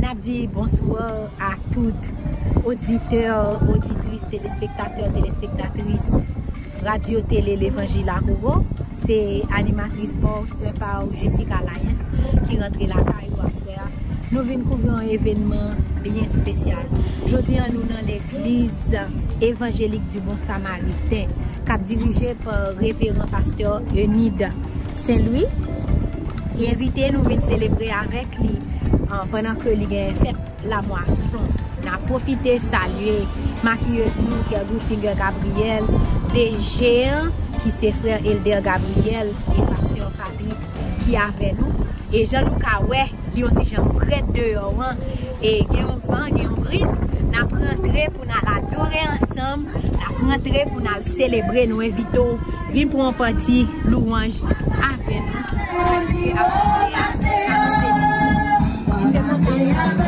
N'a dit bonsoir à toutes auditeurs, auditrices, téléspectateurs, téléspectatrices Radio Télé l'Évangile à Congo. C'est animatrice force par Jessica Lyons qui rentre la caille à soir. Nous venons couvrir un événement bien spécial. Aujourd'hui, nous dans l'église évangélique du Bon Samaritain, dirigée par révérend pasteur Eunide Saint-Louis. Et invité nous venons célébrer avec lui pendant que lui a fait la moisson. On a profité saluer maquilleuse nous qui est Doucinger Gabriel, des géants qui c'est frère Elder Gabriel et pasteur Patrick qui avec nous. Et Jean-Luc ouais, lui on dit Jean Fred dehors et il y a un vent, il y a une brise. Nous rentré pour nous adorer ensemble, nous rentré pour nous célébrer, nous invitons, venir pour un petit louange avec nous. Yeah.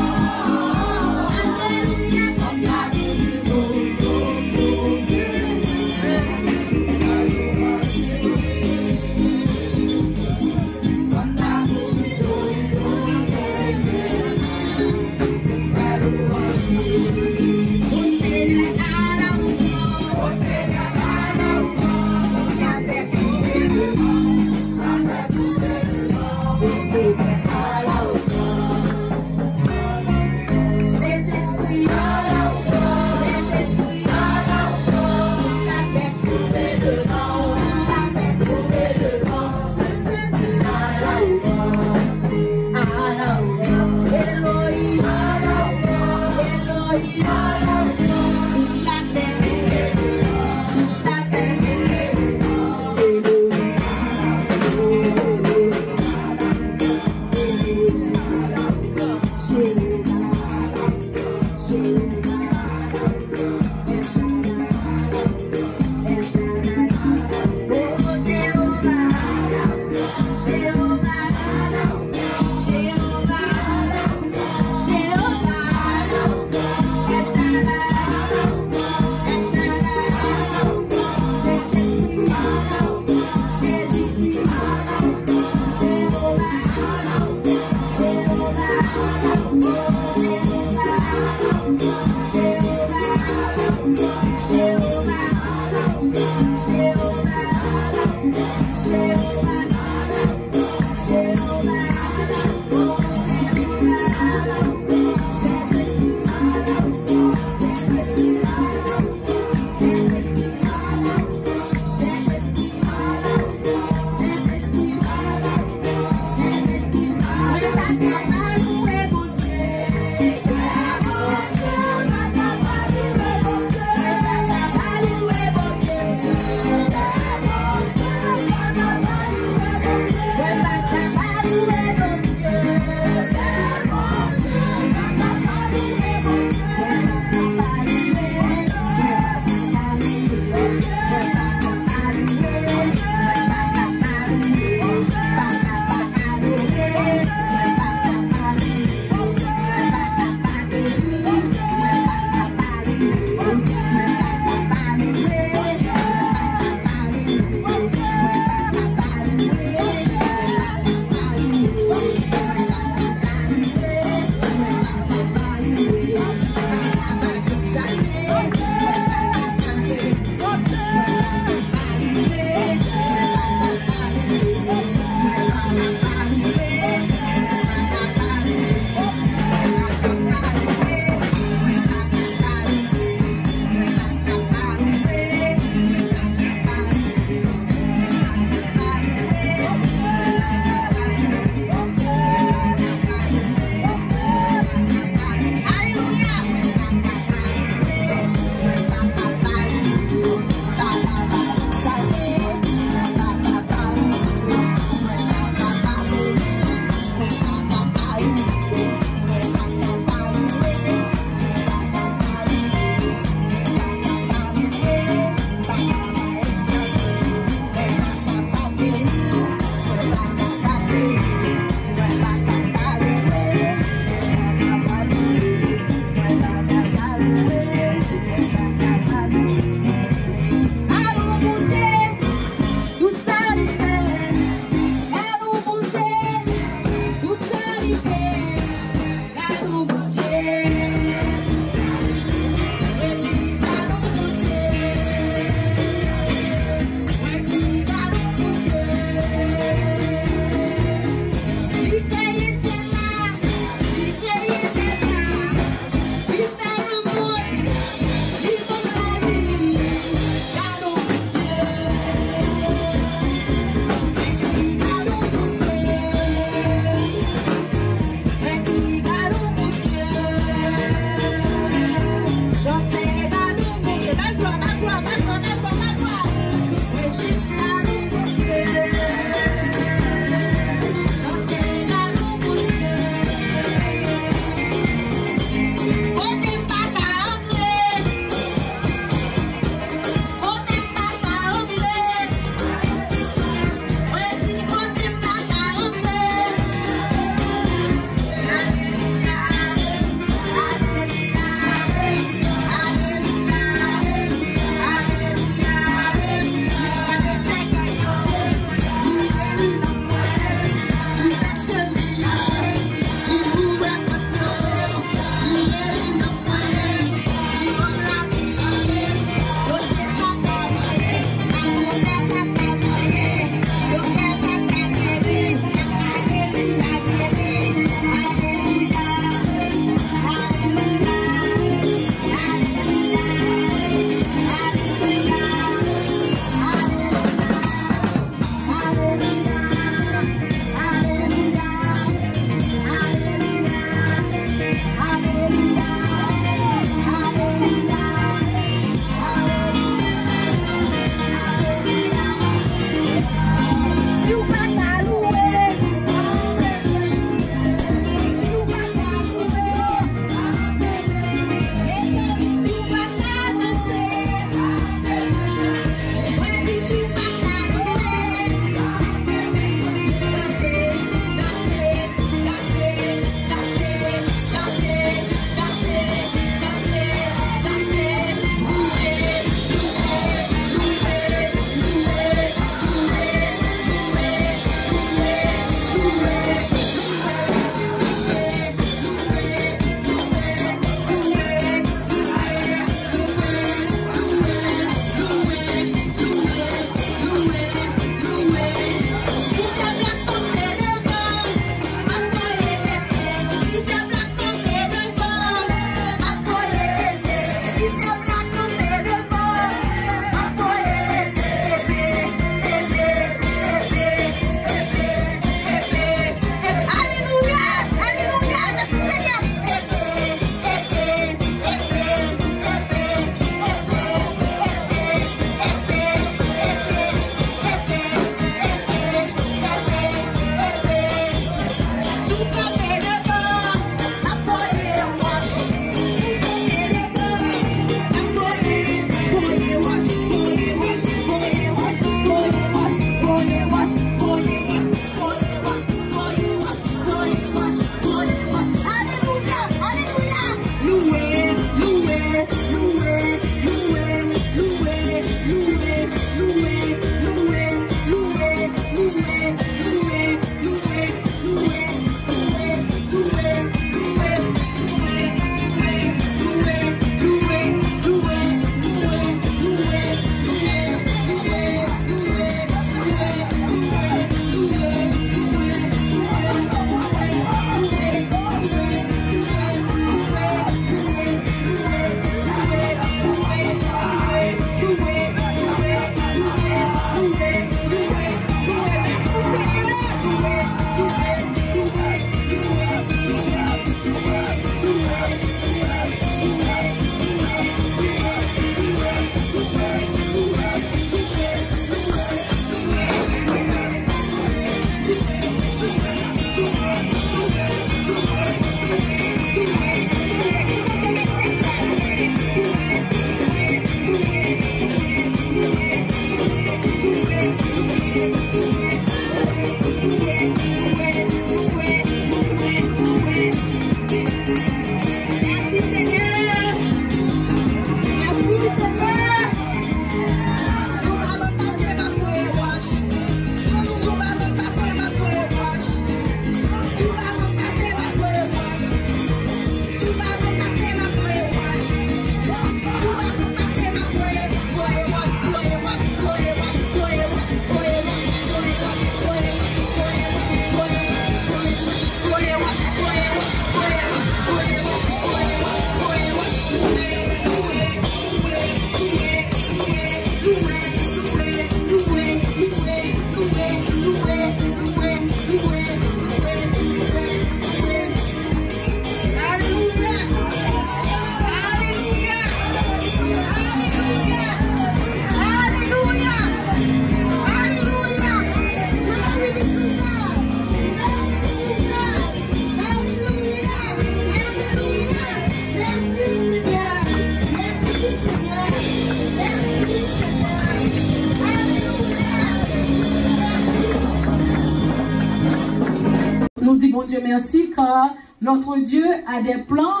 Dieu merci, car notre Dieu a des plans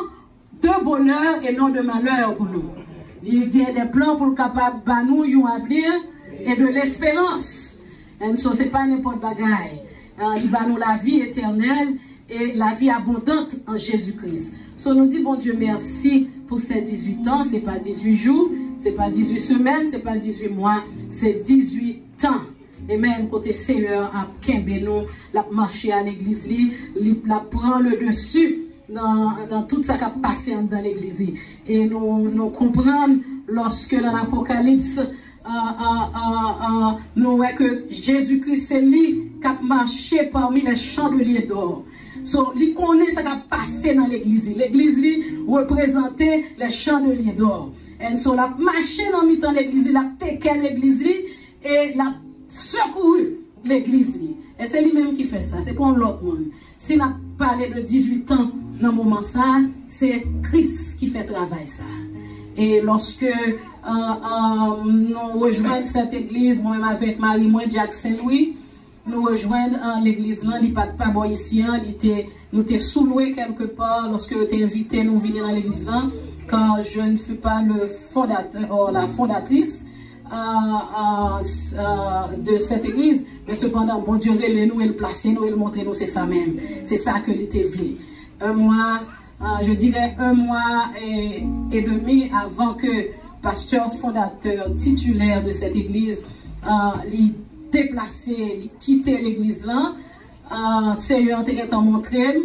de bonheur et non de malheur pour nous. Il y a des plans pour capable de nous un avenir et de l'espérance. Et ce n'est pas n'importe bagaille. Il va nous la vie éternelle et la vie abondante en Jésus-Christ. So, nous dit, bon Dieu, merci pour ces 18 ans. Ce n'est pas 18 jours, ce n'est pas 18 semaines, ce n'est pas 18 mois, c'est 18 ans. Et même côté Seigneur, à Kembenou, la marché à l'église, la prend le dessus dans tout ça qui a passé dans l'église. Et nous comprenons lorsque dans l'Apocalypse, nous voyons que Jésus-Christ, c'est lui qui a marché parmi les chandeliers d'or. So, il connaît ce qui a passé dans l'église. L'église représentait les chandeliers d'or. Et so, la marché dans l'église, la tequé l'église et la secouru l'église. Et c'est lui-même qui fait ça. C'est pour l'autre monde. Si on a parlé de 18 ans dans le moment ça, c'est Christ qui fait travail ça. Et lorsque nous rejoignons cette église, moi-même avec Marie-Moi Jacques Saint-Louis, nous rejoignons l'église là, il pas bon ici, nous t'es sous-loué quelque part lorsque tu invité nous venir dans l'église là, car je ne suis pas le fondateur, la fondatrice de cette église, mais cependant, bon Dieu, nous et le placer nous et le montrer nous, c'est ça même, c'est ça que l'été voulu. Un mois, je dirais 1 mois et demi avant que pasteur fondateur titulaire de cette église l'y déplacé, l'y quitté l'église là, Seigneur t'a montré,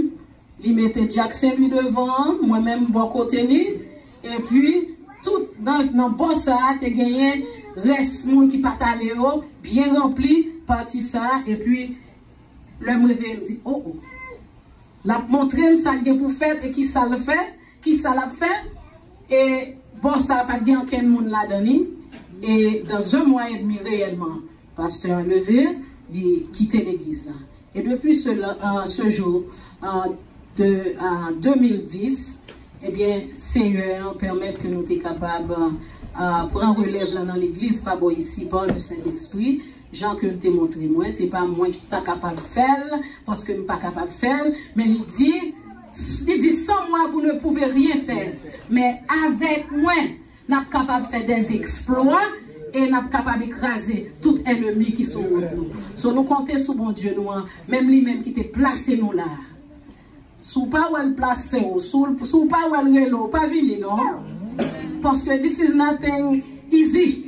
il mettait Jacques Saint-Louis devant, moi-même bon côté lui, et puis tout dans le bon ça, t'as gagné reste monde qui pas allé bien rempli parti ça, et puis le me réveille me dit oh oh, la montré ça qu'il pour faire et qui ça le fait, qui ça l'a fait, et bon ça pas bien aucun monde là dedans, et dans 1 mois et demi réellement pasteur levé, il quittait l'église là. Et depuis ce jour, de 2010, eh bien, Seigneur permet que nous soyons capables de prendre relève là dans l'église, pas bon ici, par le Saint-Esprit. Jean que t'ai montré moi, c'est pas moi qui suis capable de faire, parce que je ne suis pas capable de faire, mais il dit, sans moi, vous ne pouvez rien faire. Mais avec moi, nous sommes capables de faire des exploits, et nous sommes capables d'écraser tout ennemi qui sont contre nous. So, nous comptons sur bon Dieu, nous, même lui-même qui t'a placé nous là. Sous pas où elle place, sous pas où elle relo, pas venir, non? Parce que this is nothing easy.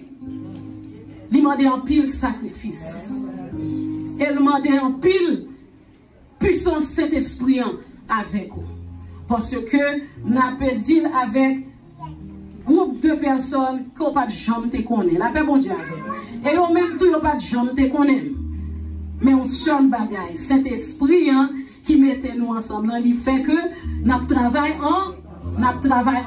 Il demande en pile sacrifice. Et il demande en pile puissance Saint-Esprit avec vous. Parce que nous avons dit avec groupe de personnes qui n'ont pas de jambe te connaît. La paix bon Dieu avec. Et eux même tout n'ont pas de jambe te connaît. Mais on seul bagaille. Saint-Esprit qui mettait nous ensemble, il fait que nous travaillons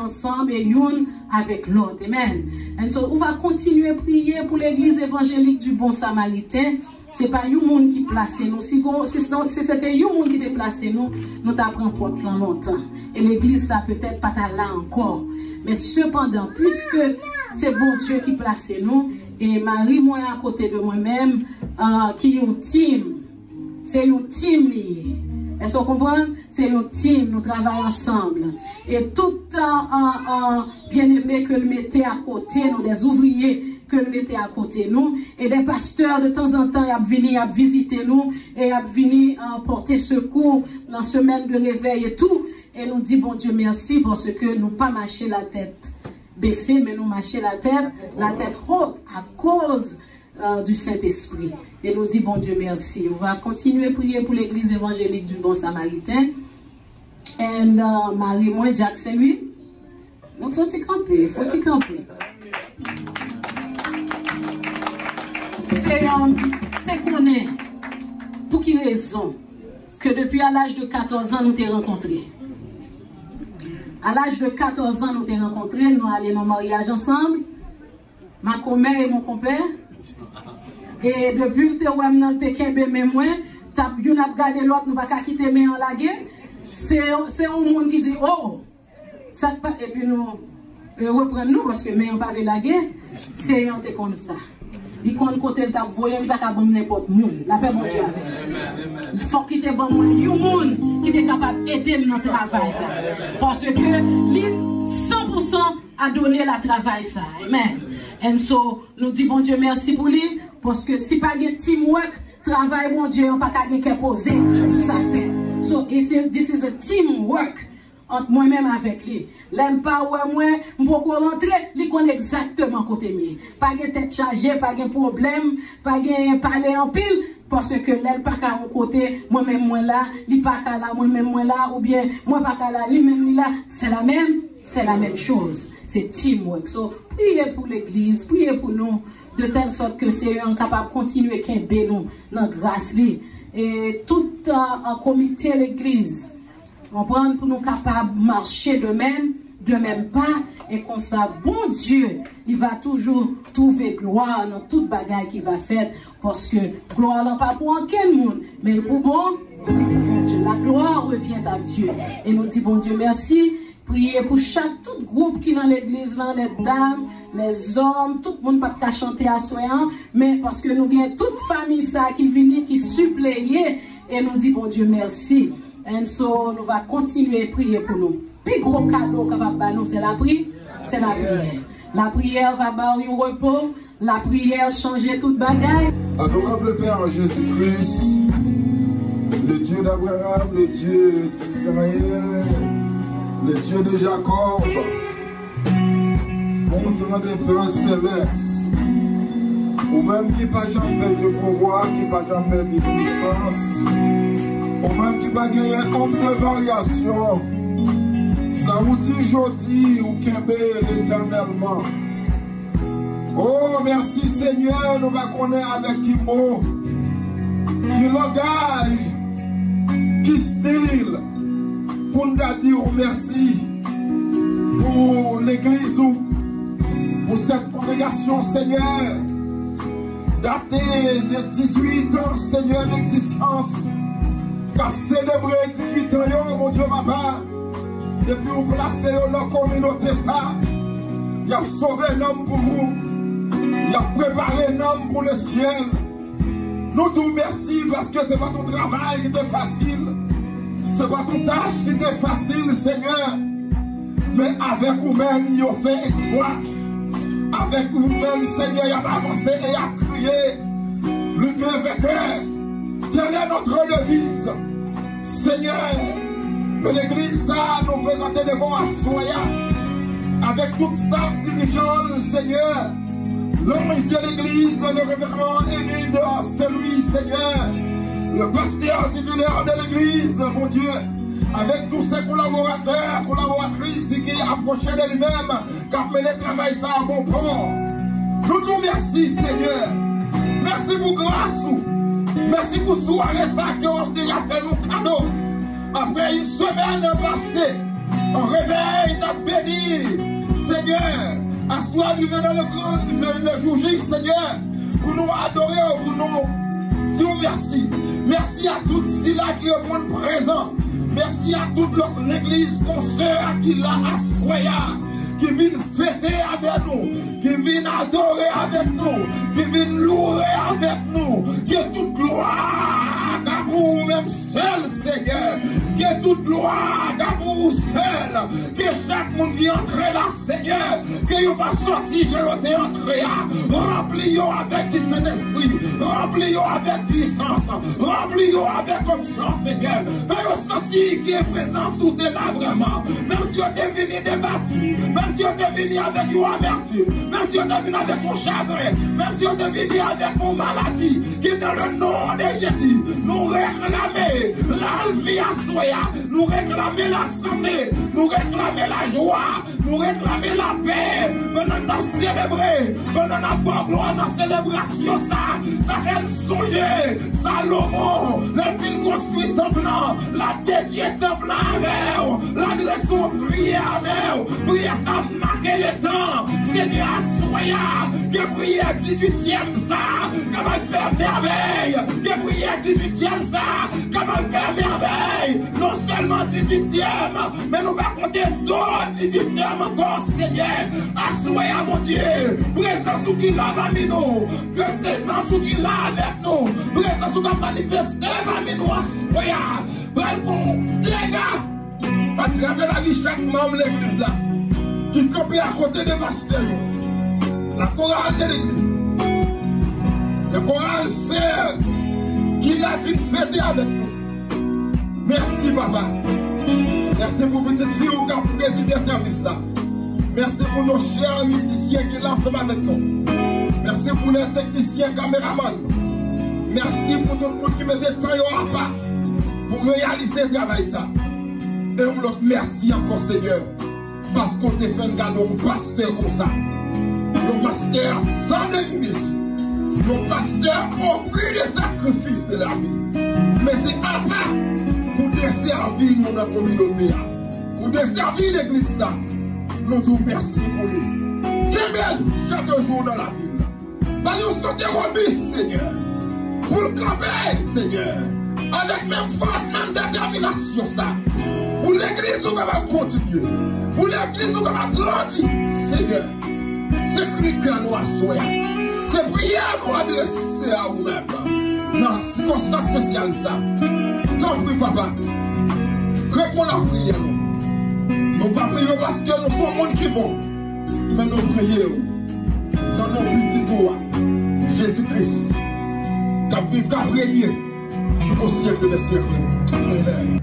ensemble et une avec l'autre. Amen. Et so, on va continuer à prier pour l'église évangélique du Bon Samaritain. Ce n'est pas un monde qui place nous. Si c'était un monde qui déplace nous, nous t'apprendons pour longtemps. Et l'église, ça peut-être pas là encore. Mais cependant, puisque c'est bon Dieu qui place nous, et Marie, moi, à côté de moi-même, qui est un team. C'est un team lié. Est-ce que vous comprenez? C'est un team, nous travaillons ensemble. Et tout bien-aimé que le mettait à côté, nous, des ouvriers que le mettait à côté nous, et des pasteurs de temps en temps, ils viennent visiter nous, et ils viennent porter secours dans la semaine de réveil et tout. Et nous dit bon Dieu merci parce que nous pas marcher la tête baissée, mais nous marcher la tête haute à cause du Saint-Esprit. Et nous dit bon Dieu merci. On va continuer à prier pour l'église évangélique du Bon Samaritain. Et Marie-Moi Jacques Saint-Louis. Donc faut y camper, faut y camper. C'est te connais pour quelle raison que depuis à l'âge de 14 ans nous t'ai rencontrés. À l'âge de 14 ans, nous t'ai rencontrés, nous allons dans le mariage ensemble, ma commère et mon compère. Et depuis que nous avons été mais moi, nous avons gardé l'autre, nous ne pouvons pas quitter mais en la guerre. C'est un monde qui dit, oh, ça pas, et puis nous reprenons nous parce que mais on parle de la guerre, c'est un comme ça. Il compte côté le tap voyant, il va pas bon n'importe monde. La paix mon Dieu avec. Il faut qu'il te bon monde, you monde qui est capable d'aider dans ce travail ça. Parce que lui 100% a donné la travail ça. Amen. And so nous dit bon Dieu merci pour lui parce que si pas de teamwork, travail bon Dieu on pas qu'à poser pour ça fait. So this is a teamwork entre moi-même avec lui. L'aime pas ouais moi, m'poko rentrer, lui connaît exactement côté mieux. Pas de tête chargée, pas de problème, pas de parler en pile parce que l'aime pas qu'à mon côté, moi-même moi là, lui pas qu'à là, moi-même moi là ou bien moi pas qu'à là, lui-même lui là, c'est la même chose. C'est teamwork. So, priez pour l'église, priez pour nous de telle sorte que c'est capable de continuer à nous dans grâce li. Et tout un comité l'église on prend pour nous capables de marcher de même pas, et comme ça, bon Dieu, il va toujours trouver gloire dans toute bagaille qu'il va faire, parce que gloire n'est pas pour aucun monde, mais pour bon Dieu. La gloire revient à Dieu. Et nous disons, bon Dieu, merci. Priez pour tout groupe qui est dans l'église, les dames, les hommes, tout le monde ne peut pas chanter à soi, mais parce que nous avons toute famille ça qui vient, qui suppléait, et nous disons, bon Dieu, merci. Et so, nous allons continuer à prier pour nous. Le plus gros cadeau qu'on va nous, c'est la prière. C'est la prière. La prière va donner un repos. La prière change toute bagaille. Adorable Père Jésus-Christ, le Dieu d'Abraham, le Dieu d'Israël, le Dieu de Jacob, montrant des peurs célestes, ou même qui n'a pas jamais de pouvoir, qui n'a pas jamais de puissance, ou même qui n'a pas gagné homme de variation. Ça vous dit aujourd'hui, ou qu'aimez l'éternellement. Oh, merci Seigneur, nous va connaître avec qui mot, qui langage, qui style, pour nous dire merci pour l'église, pour cette congrégation, Seigneur, datée de 18 ans, Seigneur, d'existence, qui a célébré 18 ans, mon Dieu, papa. Depuis vous placez dans la communauté ça, il a sauvé un homme pour vous, il a préparé un homme pour le ciel. Nous te remercions parce que ce n'est pas ton travail qui était facile, ce n'est pas ton tâche qui était facile, Seigneur. Mais avec vous-même, il a fait exploit. Avec vous-même, Seigneur, il a avancé et il a crié. Plus que vainqueur, telle est notre devise, Seigneur. Mais l'église, ça, nous présenter devant Assoya, avec toute staff dirigeante, Seigneur. L'homme de l'église, le révérend Émile, c'est lui, Seigneur. Le pasteur titulaire de l'église, mon Dieu. Avec tous ses collaborateurs, collaboratrices qui approchaient de lui-même, qui ont mené le travail ça à bon port. Nous te remercions, Seigneur. Merci pour grâce. Merci pour soirée ça qui ont déjà fait nos cadeaux. Après une semaine passée, on réveille, t'a béni, Seigneur. À soi, nous venons le jour J, Seigneur, pour nous adorer, pour nous dire merci. Merci à toutes ceux-là qui répondent présents. Merci à toute l'église consoeur qui l'a assoya, qui vient fêter avec nous, qui vient adorer avec nous, qui vient louer avec nous, qui est toute gloire à vous même seul, Seigneur, qui est toute gloire à vous seul, que chaque monde qui entre là, Seigneur, que vous pas sorti, je l'ai entré là, remplis-vous avec le Saint-Esprit, remplis-vous avec puissance, remplis-vous avec onction, Seigneur, fais-vous sentir qui est présent sous tes là vraiment, même si on est venu débattu, même si on est venu avec une amertume, même si on est venu avec mon chagrin, même si on est venu avec mon maladie, qui dans le nom de Jésus, nous réclamer la vie à soi, nous réclamer la santé, nous réclamer la joie, nous réclamer la paix, pendant nous célébrer, pendant nous bonne gloire dans la célébration, ça fait songer, Salomon, le film construit temple, la dédié temple avec, l'adresse prière avec, prière ça marque le temps, Seigneur, soya, qui a prié à 18e ça, comme elle fait merveille, qui a prié à 18e ça, comme elle fait merveille, non seulement 18e, mais nous va compter d'autres 18e encore, Seigneur, assoya mon Dieu, présence ou qui l'a parmi nous, que ces gens sous qui l'a avec nous, présence ou qui a manifesté parmi nous, assoya, bref, dégâts, à travers la vie chaque membre de l'église là, qui campait à côté des pasteurs, la chorale de l'église, la chorale sœur qui l'a dit fêter avec nous. Merci papa. Merci pour petite fille qui a présidé ce service là. Merci pour nos chers musiciens qui sont ensemble avec nous. Merci pour les techniciens caméramans. Merci pour tout le monde qui met des temps à part pour réaliser le travail ça. Et on leur merci encore Seigneur. Parce qu'on te fait un cadeau, un pasteur comme ça. Un pasteur sans église. Un pasteur au prix des sacrifices de la vie. Mettez à part pour desservir nous dans la communauté. Pour desservir l'église ça. Nous disons merci pour lui. Très belle chaque jour dans la ville. Bah nous sommes robustes, Seigneur. Pour le camper, Seigneur. Avec même force, même détermination ça. Pour l'église, on va continuer. Pour l'église, on va grandir. Seigneur, c'est cri que nous assoyons. C'est prière nous adresser à nous-mêmes. Non, c'est comme ça spécial ça. Comme oui, papa. Réponds à la prière. Nous ne pas prier parce que nous sommes monde qui est bon. Mais nous prions dans nos petits doigts. Jésus-Christ. Qui vit, qui régner au siècle des siècles. Amen.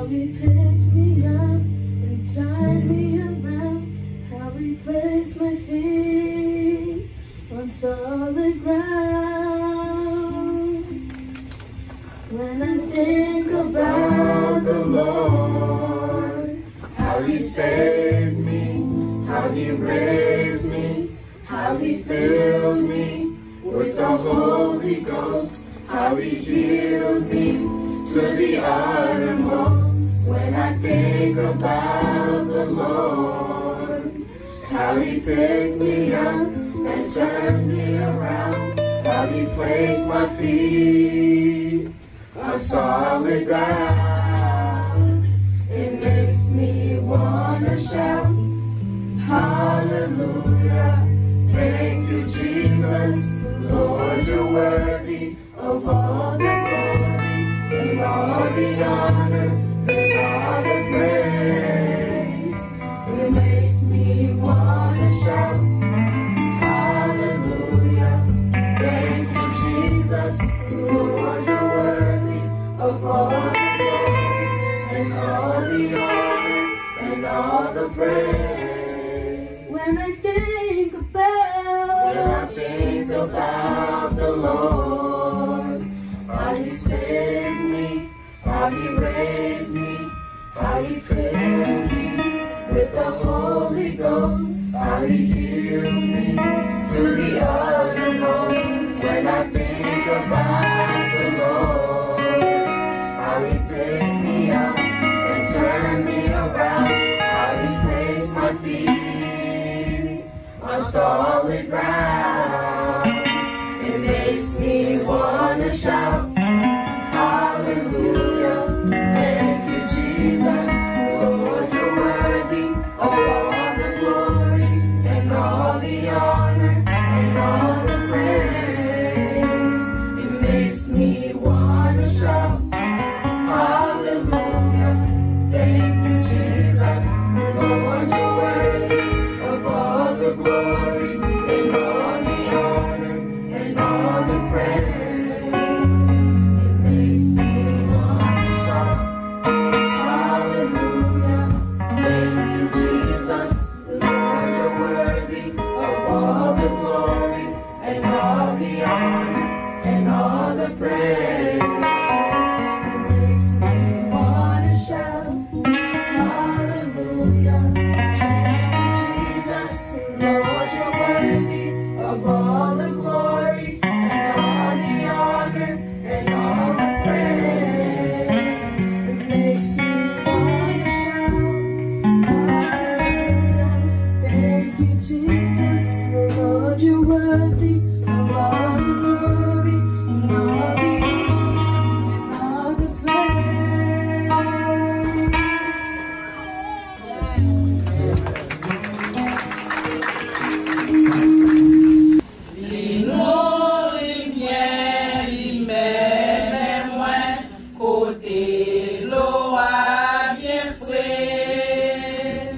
How he picked me up and turned me around. How he placed my feet on solid ground. When I think about the Lord, how he saved me, how he raised me, how he filled me with the Holy Ghost, how he healed me to the uttermost. When I think about the Lord, how he picked me up and turned me around, how he placed my feet on solid ground, it makes me wanna shout, hallelujah, thank you Jesus, Lord you're worthy of all the glory and all the honor and all the praise. It makes me wanna shout, hallelujah, thank you Jesus, Lord you're worthy of all the glory and all the honor and all the praise. When I think about the Lord, how he saved me, how he raised me, how he filled me with the Holy Ghost, how he healed me to the uttermost. When I think about the Lord, how he picked me up and turned me around, how he placed my feet on solid ground, it makes me wanna shout, hallelujah, thank you Jesus, Lord you're worthy of all the glory and all the honor and all the praise. It makes me wanna shout, hallelujah, thank you Jesus, Lord you're worthy of all the glory and all the honor and all the praise. It makes me wanna shout, hallelujah, thank you Jesus, Lord you're worthy of all the glory and all the honor and all the praise. It makes me wanna shout, hallelujah, thank you Jesus, Lord you're worthy of all the glory and all the honor and all the praise. It makes me wanna shout, hallelujah, thank you Jesus, Lord you're worthy of all the glory and all the honor and all the praise. Li nou li mien, li mène moins, côté l'eau a bien frais.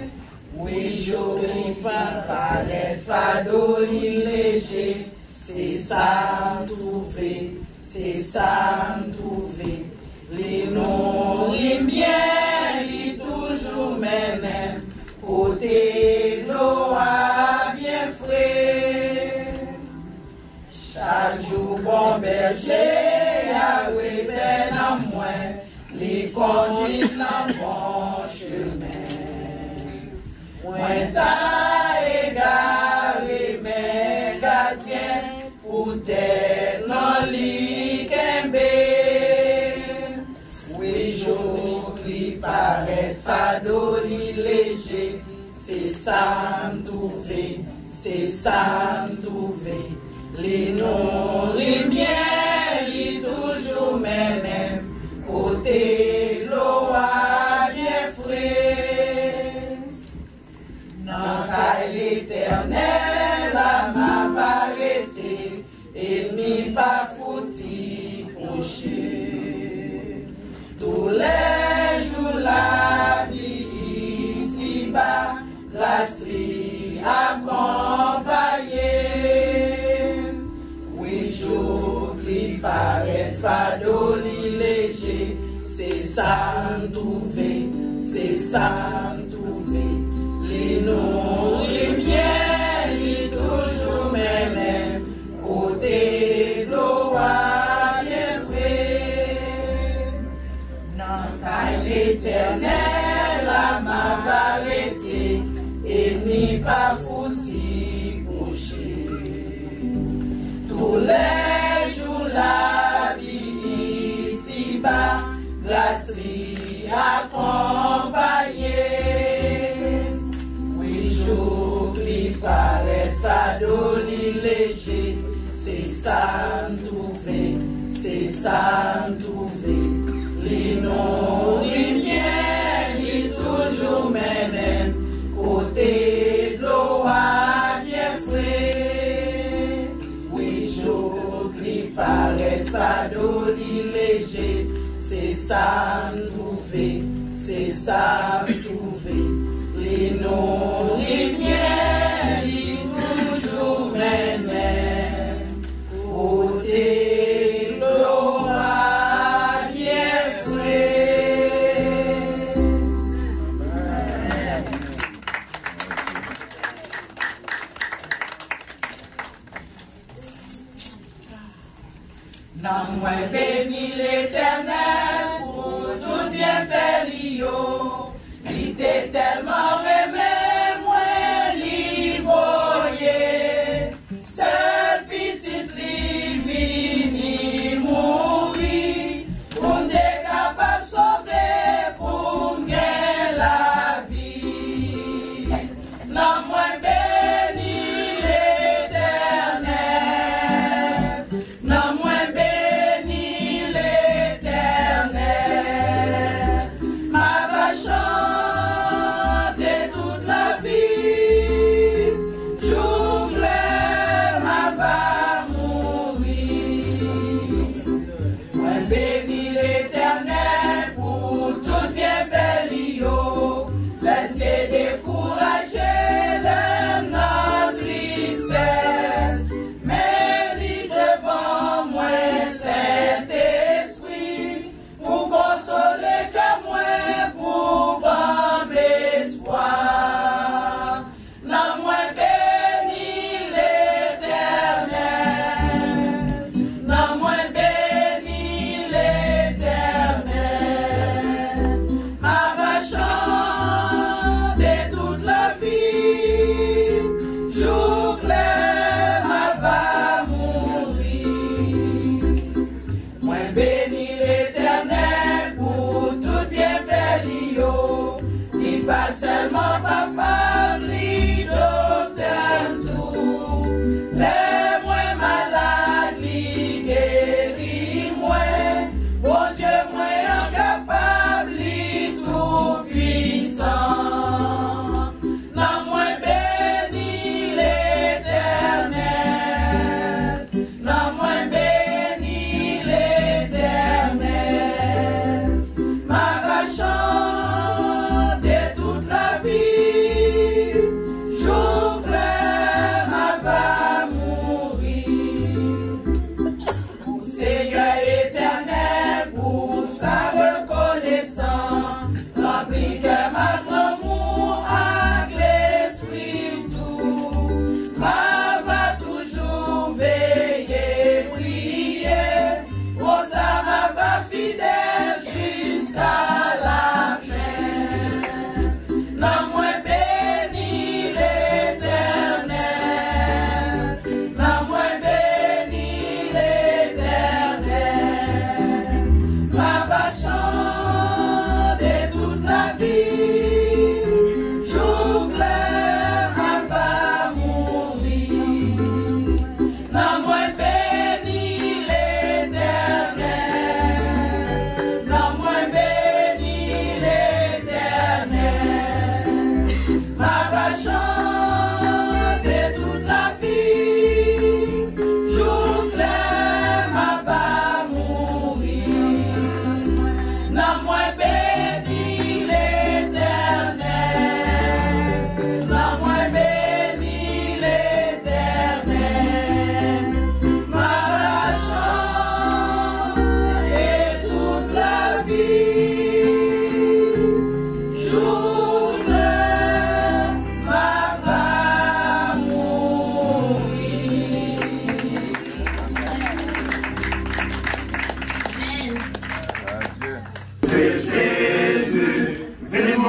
Oui, joli pas les fardeaux ni léger, c'est ça m'trouver, c'est ça m'trouver. Li nou li mien, li toujours mène, côté l'eau a bien frais. Chaque jour, bon berger a rêvé dans moi, les conduit dans bon chemin. Moi, t'as égaré mes gardiens pour t'être dans l'ikembe. Oui, j'oublie paraît fardeau ni léger, c'est ça m'trouver, c'est ça m'trouver. Les noms, les miens, ils toujours mènent, côté l'eau a bien frais. Dans l'éternel, la m'a arrêté, et mi pas fouti prochain. Tous les jours la vie ici-bas, la vie accompagnée. Oui, jour trouvé, c'est ça me trouvé. Les noms, les miens, les toujours mêmes, côté de l'eau bien frais. Dans ta l'éternel, à ma variété, et ni pas foutu coucher. Tous les jours, la vie ici-bas, grâce lui accompagnée. Oui, j'oublie pas les fardeaux ni légers, c'est ça me trouver, c'est ça me trouver. Les noms, les miens, les toujours mêmes, côté de l'eau bien frais. Oui, j'oublie pas les fardeaux ni légers, c'est ça me trouver, c'est ça me trouver. Les noms, les miens, les toujours mêmes, côté de l'eau bien frais. Non, moi bénis l'Éternel pour tout bien fait l'io.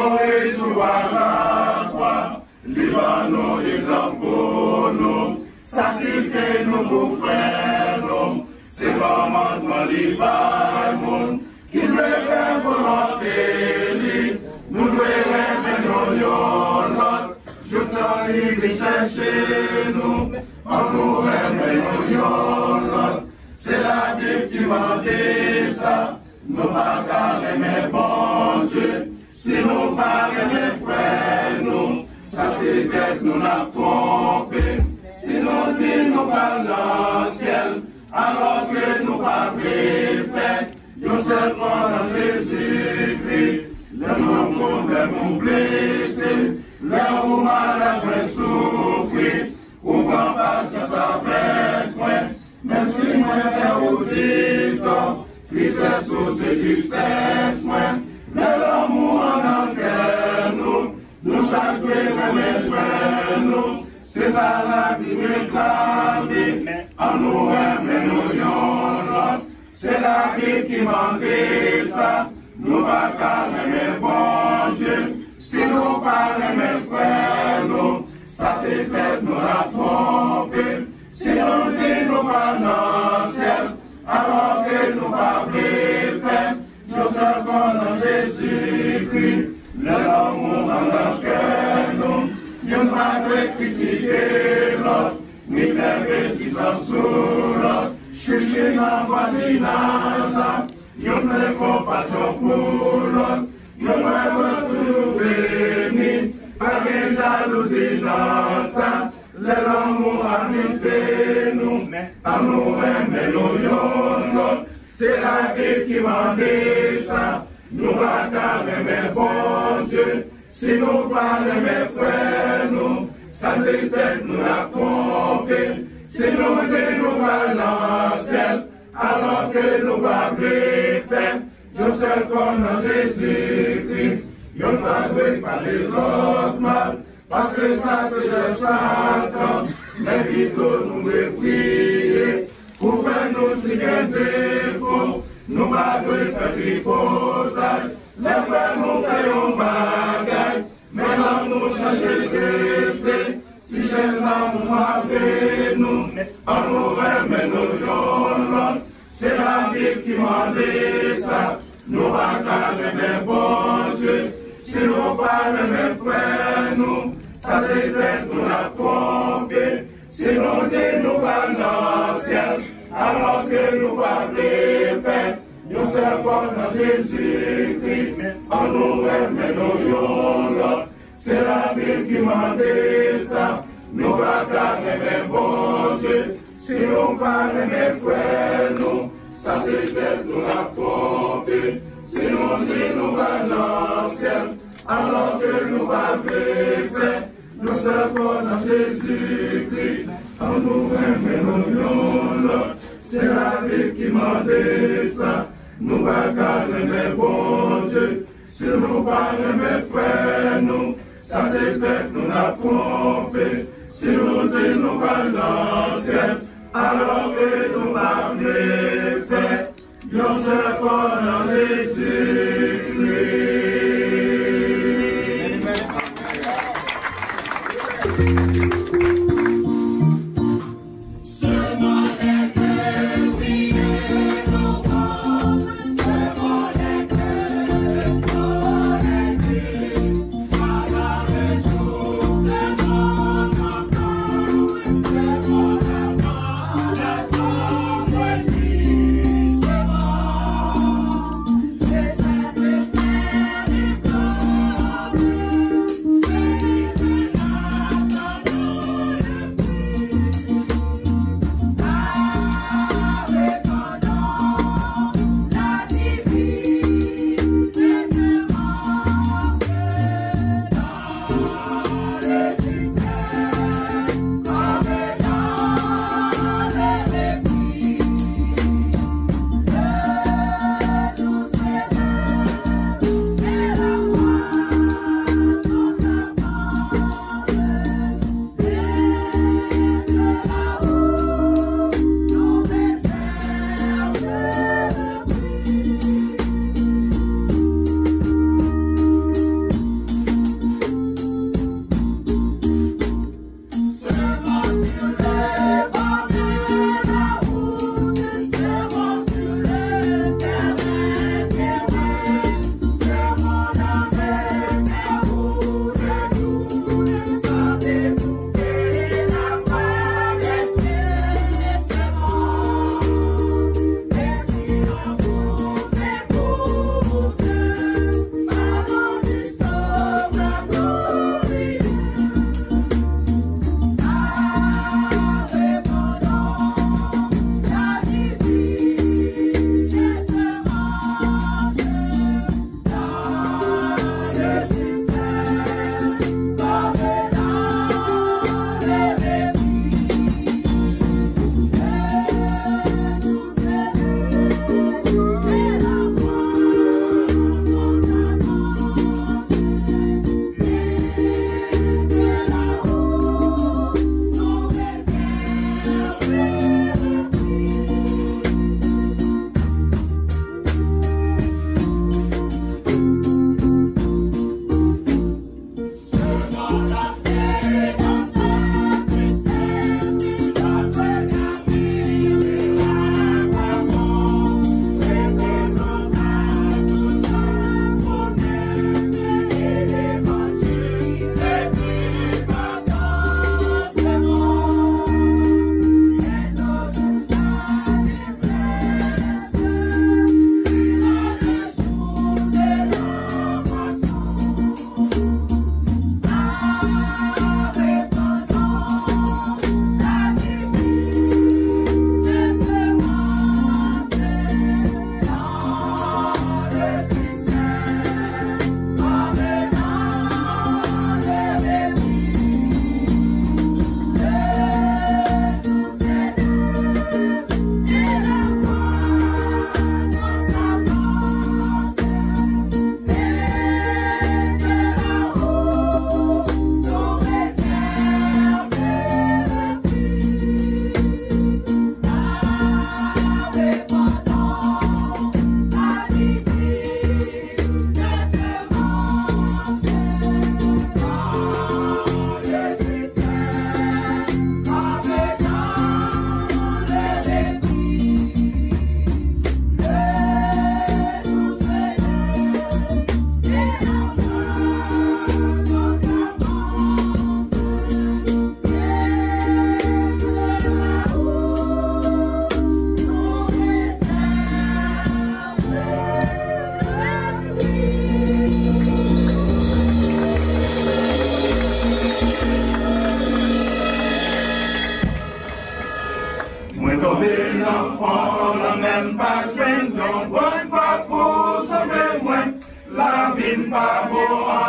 mourir sous la croix, Libanon, exemple pour nous, sacrifiez-nous pour frères, nous, c'est commandement Libanon, qui veut faire volonté, nous devons aimer nos je t'en livre chercher nous, en nous aimons c'est la Bible qui m'a dit ça, nous pas aimer bon Dieu, si nous pas aimer frères nous, ça c'est que nous n'a trompé, si nous dit nous pas dans le ciel, alors que nous pas fait, nous sommes en Jésus-Christ, le monde est blessé, là où malade souffrir, ou pas patience avec moi, même si moi j'ai aussi tort, tristesse ou tristesse moi, mais l'amour en cœur nous chaque mes frères nous, c'est ça la Bible réclame, en nous aimons c'est la Bible qui manque ça, nous pas aimer bon Dieu, si nous parlons mes frères nous, ça c'est peut-être nous la tromper, si nous dit nous pas dans le ciel, alors que nous pas faire, nous servons dans Jésus-Christ, l'amour dans le cœur nous, nous pas critiquer l'autre, ni faire bêtises sur l'autre, chercher dans le voisinage, nous avons compassion pour l'autre, nous avons retrouvé, pas de jalousie dans ça, l'amour habité nous, à nous aimer nous, c'est la vie qui m'a dit ça, nous pas aimer bon Dieu, si nous parlons mes frères nous, ça c'est peut-être nous la tromper, si nous dit nous pas dans le ciel, alors que nous pas faire, nous sommes comme Jésus-Christ, nous ne pouvons pas parler l'autre mal, parce que ça c'est le Satan, mais plutôt nous devons prier, pour faire nous si bien défaut, nous ne pouvons pas faire tripotage, les frères nous faisons bagaille, maintenant nous cherchons le décès, si j'ai l'amour avec nous, en nous remet nous c'est la Bible qui m'a dit ça, nous pas aimer bon Dieu, si nous pas aimer frères nous, ça c'est peut-être nous la tromper, si nous dit nous pas dans le ciel, alors que nous pas faire, nous servons dans Jésus-Christ, en nous remet nous c'est la Bible qui m'a dit ça, nous pas aimer bon Dieu, si nous pas aimer frères nous, ça c'est peut-être nous la tromper, si nous dit nous pas dans le ciel, alors que nous pas faire, nous servons dans Jésus-Christ, en nous aimons c'est la vie qui m'a dit ça, nous pas aimer bon Dieu, si nous pas aimer frères nous, ça c'est peut-être nous la tromper, si nous dit nous pas dans le ciel, alors que nous pas faire, nous servons dans Jésus-Christ. C'est ça.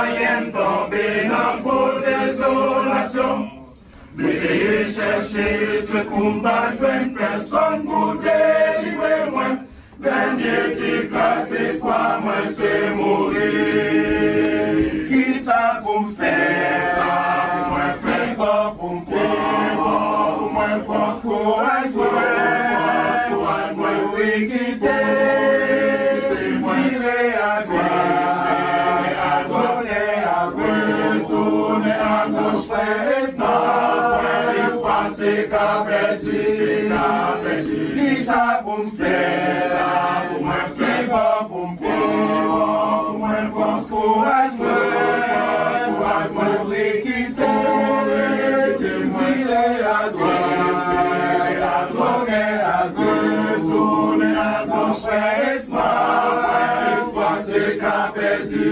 rien tomber dans vos désolations. Essayez chercher ce combat, joindre personne pour délivrer moi. Dernier efficace espoir, moi c'est mourir. Qui ça pour me faire ça? Moi faire quoi pour me faire? Pour moi force, courage, moi oui quitter. Moi irai à droite, tourner à gauche, frère espoir, c'est qu'à perdu. Qui ça pour me faire ça? Pour moi faire quoi pour me faire? Pour moi force, courage, moi oui quitter. Moi irai à droite, tourner à gauche, frère espoir, c'est qu'à perdu.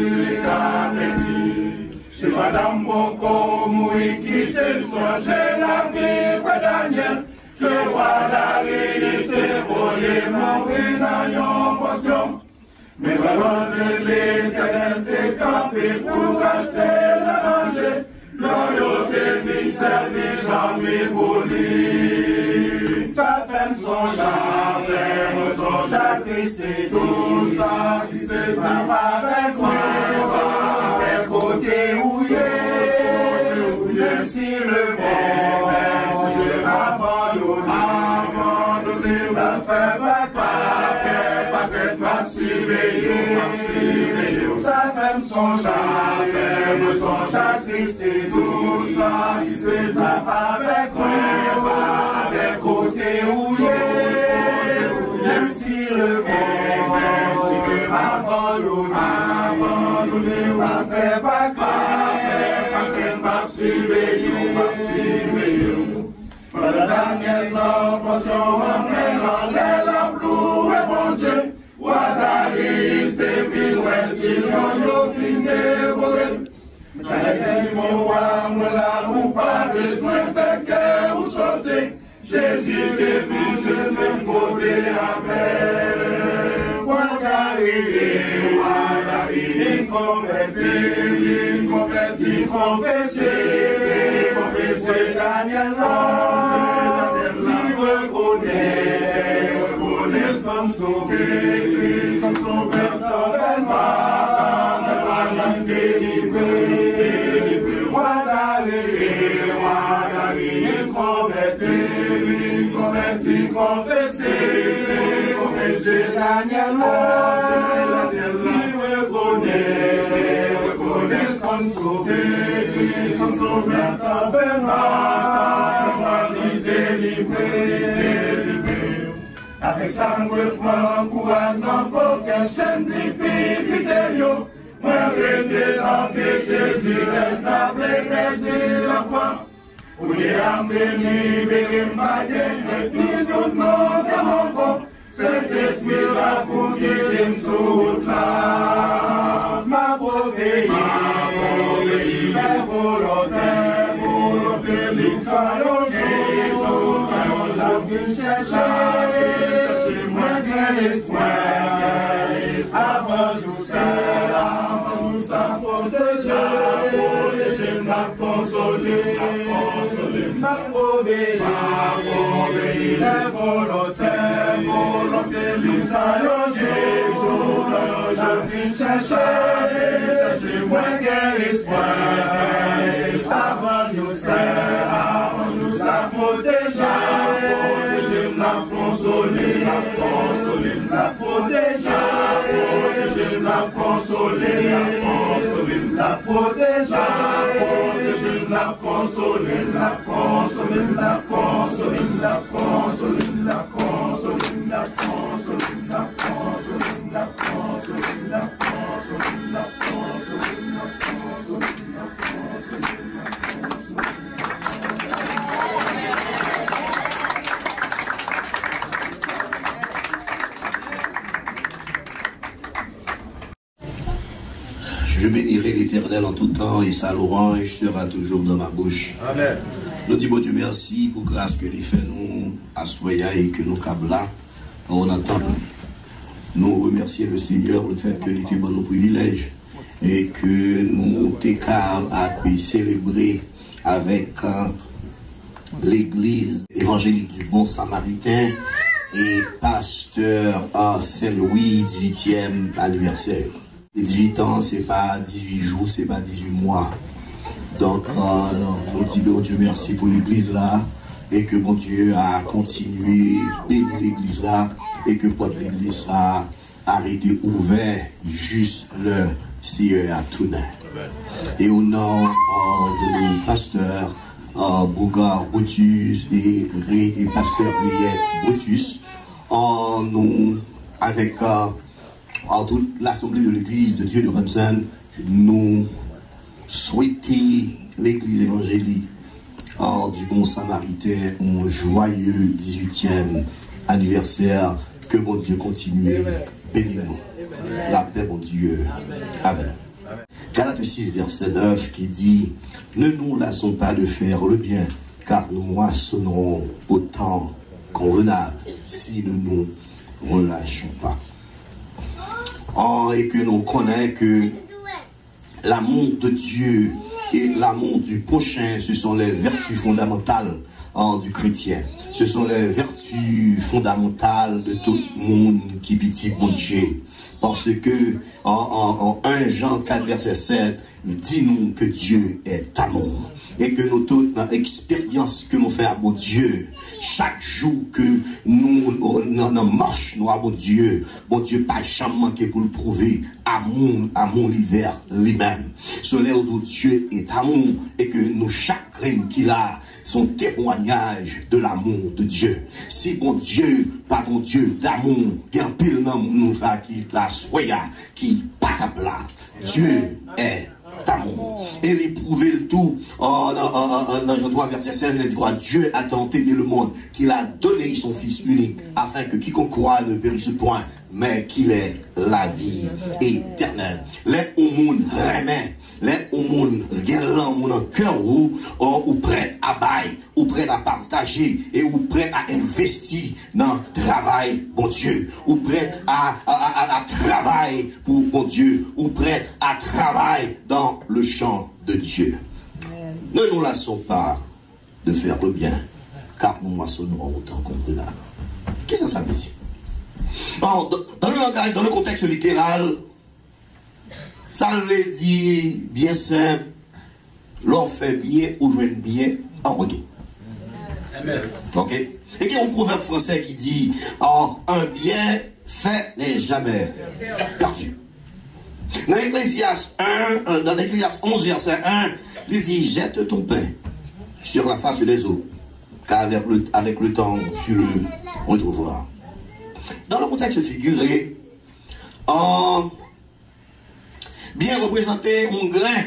C'est Madame Boko, mourir, quitter, songer la vie, frère Daniel. Que roi d'Ari, c'est voyer, mourir dans yon fonction. Mais vraiment de l'éternel t'es campé pour acheter le danger. Loyauté, vie, service, amis pour lui. Sa femme, son chien, son sacristé, tout ça qui se tape avec moi. Avec côté ouillé, même si le bon, abandonné, la paix, sa femme, son chien, son sacristé, tout ça qui se tape avec moi. Avec côté ouillé, même si le bon, abandonné, la paix va Daniel, l'enfant, la blue, et bon Dieu, Wadari, Stéphine, Wessil, Yon, fin dévoré. Mais mon roi, moi là, ou pas besoin de faire guerre ou sauter. Jésus, depuis, je me côté avec. Wadari, converti, confessé, Daniel, reconnaît comme sauvé, comme sauveur totalement, délivré, Wadari, converti, confessé, Daniel, reconnaît comme sauvé, comme sauveur totalement, délivré. Avec ça, moi, courage, n'importe quelle chaîne difficulté, moi, rester dans Jésus, elle t'a perdu la foi. Oui, amenez, libérez, et puis tout le monde à mon corps. Cet esprit-là pour guider sous là. Ma pauvre, ma volonté, l'histoire, je chercher, moi, espoir, avant je sais, ça protéger, m'a consolé, m'a pauvre, la volonté, jusqu'à je viens chercher, moi, espoir, avant je sais, ça protéger, la consoler, la protéger, la consoler, la protéger, la consoler, la consoler, la consoler, la consoler, la consoler, la consoler, la consoler, la consoler, la consoler, la consoler, la consoler, la consoler. Je bénirai l'Éternel en tout temps et sa louange sera toujours dans ma bouche. Amen. Nous disons Dieu merci pour grâce que il fait nous à soya et que nous câbla on entend. Nous remercions le Seigneur pour le fait que il était bon nos privilèges et que nous t'écartons à célébrer avec l'église évangélique du Bon Samaritain et pasteur Saint-Louis, 18e anniversaire. 18 ans, c'est pas 18 jours, c'est pas 18 mois. Donc, nous disons Dieu merci pour l'église là, et que mon Dieu a continué bénir l'église là, et que pour l'église a arrêté ouvert juste le ciel à tout neuf. Et au nom de nos pasteurs, Bougard Brutus et pasteur Riette Brutus, nous, avec toute l'assemblée de l'église de Dieu de Remsen, nous souhaitons l'église évangélique du Bon Samaritain un joyeux 18e anniversaire. Que mon Dieu continue. Bénis-nous. La paix, mon Dieu. Amen. Galates 6, verset 9 qui dit: ne nous lassons pas de faire le bien, car nous moissonnerons au temps convenable si nous ne nous relâchons pas. Et que nous connaissons que l'amour de Dieu et l'amour du prochain, ce sont les vertus fondamentales du chrétien. Ce sont les vertus fondamentales de tout le monde qui pitié mon Dieu. Parce que en 1 Jean 4, verset 7, dit-nous que Dieu est amour. Et que nous, toute notre expérience que nous faisons à mon Dieu, chaque jour que nous marchons à mon Dieu, pas jamais manqué pour le prouver, amour l'hiver lui-même. Soleil de Dieu est amour, et que nous, chaque reine qu'il a, son témoignage de l'amour de Dieu. Si bon Dieu, pas bon Dieu d'amour, il y a un pile nous là qui la soya, qui patapla. Dieu est d'amour. Et il prouvait le tout dans Jean 3, verset 16, il dit quoi? Dieu a tant aimé le monde qu'il a donné son Fils unique, afin que quiconque croit ne périsse point, mais qu'il ait la vie éternelle. Les au monde remet, les au monde gagnant mon cœur ou prêt à bailler, ou prêt à partager, et ou prêt à investir dans le travail, bon Dieu, ou prêt à travailler pour bon Dieu, ou prêt à travailler dans le champ de Dieu. Ne nous lassons pas de faire le bien, car nous moissonnerons autant convenable. Qu'est-ce que ça veut dire? Dans le langage, dans le contexte littéral, ça veut dire bien simple, l'on fait bien ou joue bien en retour. Ok? Et il y a un proverbe français qui dit un bien fait n'est jamais perdu. Dans Ecclésiaste 11, verset 1, il dit: jette ton pain sur la face des eaux, car avec le temps tu le retrouveras. Dans le contexte figuré, bien représenter un grain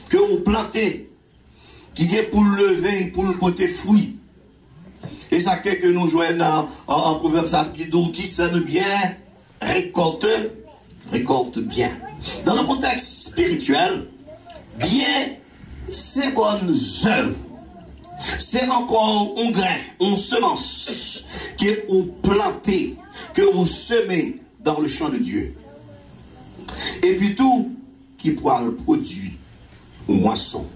que vous plantez, qui est pour le lever, pour le porter fruit. Et ça fait que nous jouons en proverbe qui sème bien, récolte bien. Dans le contexte spirituel, bien, ces bonnes œuvres, c'est encore un grain, une semence que vous plantez, que vous semez dans le champ de Dieu. Et puis tout qui pourra le produire au moisson,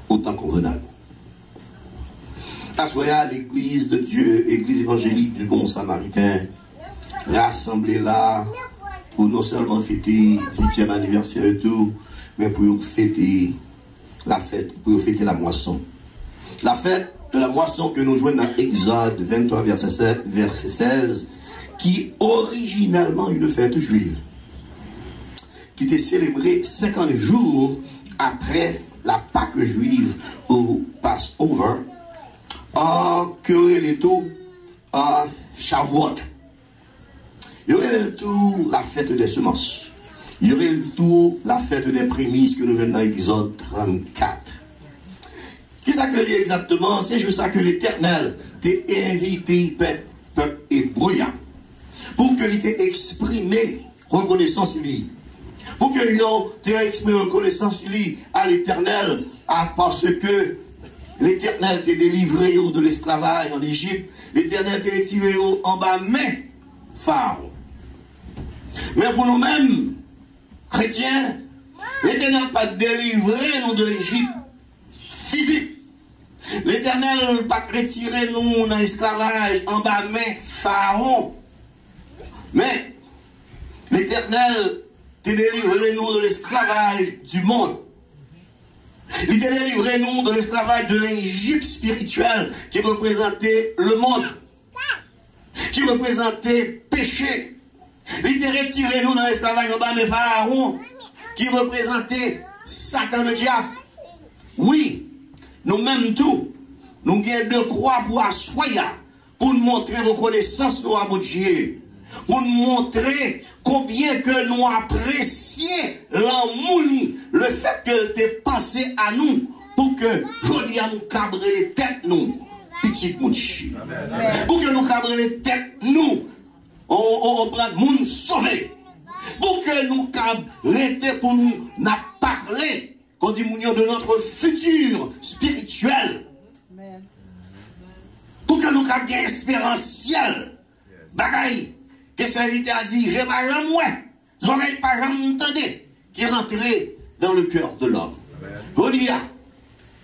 autant convenable. Assoyez l'église de Dieu, église évangélique du Bon Samaritain, rassemblée là pour non seulement fêter le 18e anniversaire et tout, mais pour fêter la fête, pour fêter la moisson. La fête de la moisson que nous jouons dans Exode 23, verset 16, qui originalement une fête juive, qui était célébrée 50 jours après la Pâque juive au Passover, que est tout Shavuot. Il y aurait le tout la fête des semences. Il y aurait le tout la fête des prémices que nous venons dans Exode 34. Qu'est-ce que c'est exactement? C'est juste ça que l'Éternel t'a invité, peuple hébreu, pour que l'il t'ait exprimé reconnaissance lui. Pour que l'il t'ait exprimé reconnaissance lui à l'Éternel, parce que l'Éternel t'a délivré de l'esclavage en Égypte, l'Éternel t'a retiré en bas main Pharaon. Mais pour nous-mêmes, chrétiens, l'Éternel n'a pas délivré nous de l'Égypte physique. L'Éternel n'a pas retiré nous dans l'esclavage en bas main Pharaon. Mais l'Éternel t'a délivré nous de l'esclavage du monde. Il t'a délivré nous de l'esclavage de l'Égypte spirituelle qui représentait le monde, qui représentait péché. Il t'a retiré nous dans l'esclavage en bas de Pharaon qui représentait Satan le diable. Oui, nous-mêmes tout, nous avons deux croix pour assoyer, pour nous montrer reconnaissance de notre Dieu, pour nous montrer combien que nous apprécions l'amour, le fait que tu aies pensé à nous, pour que aujourd'hui nous cabrer les têtes, nous, petite mouche. Pour que nous cabrer les têtes, nous, on prend le monde sauvé. Pour que nous cabrions pour nous parler. Qu'on dit de notre futur spirituel. Pour que nous ayons espérentiel. Bagaille, que serviteur a dit, je ne vais pas jamais, je ne vais pas jamais entendre, qui est rentré dans le cœur de l'homme. Godia,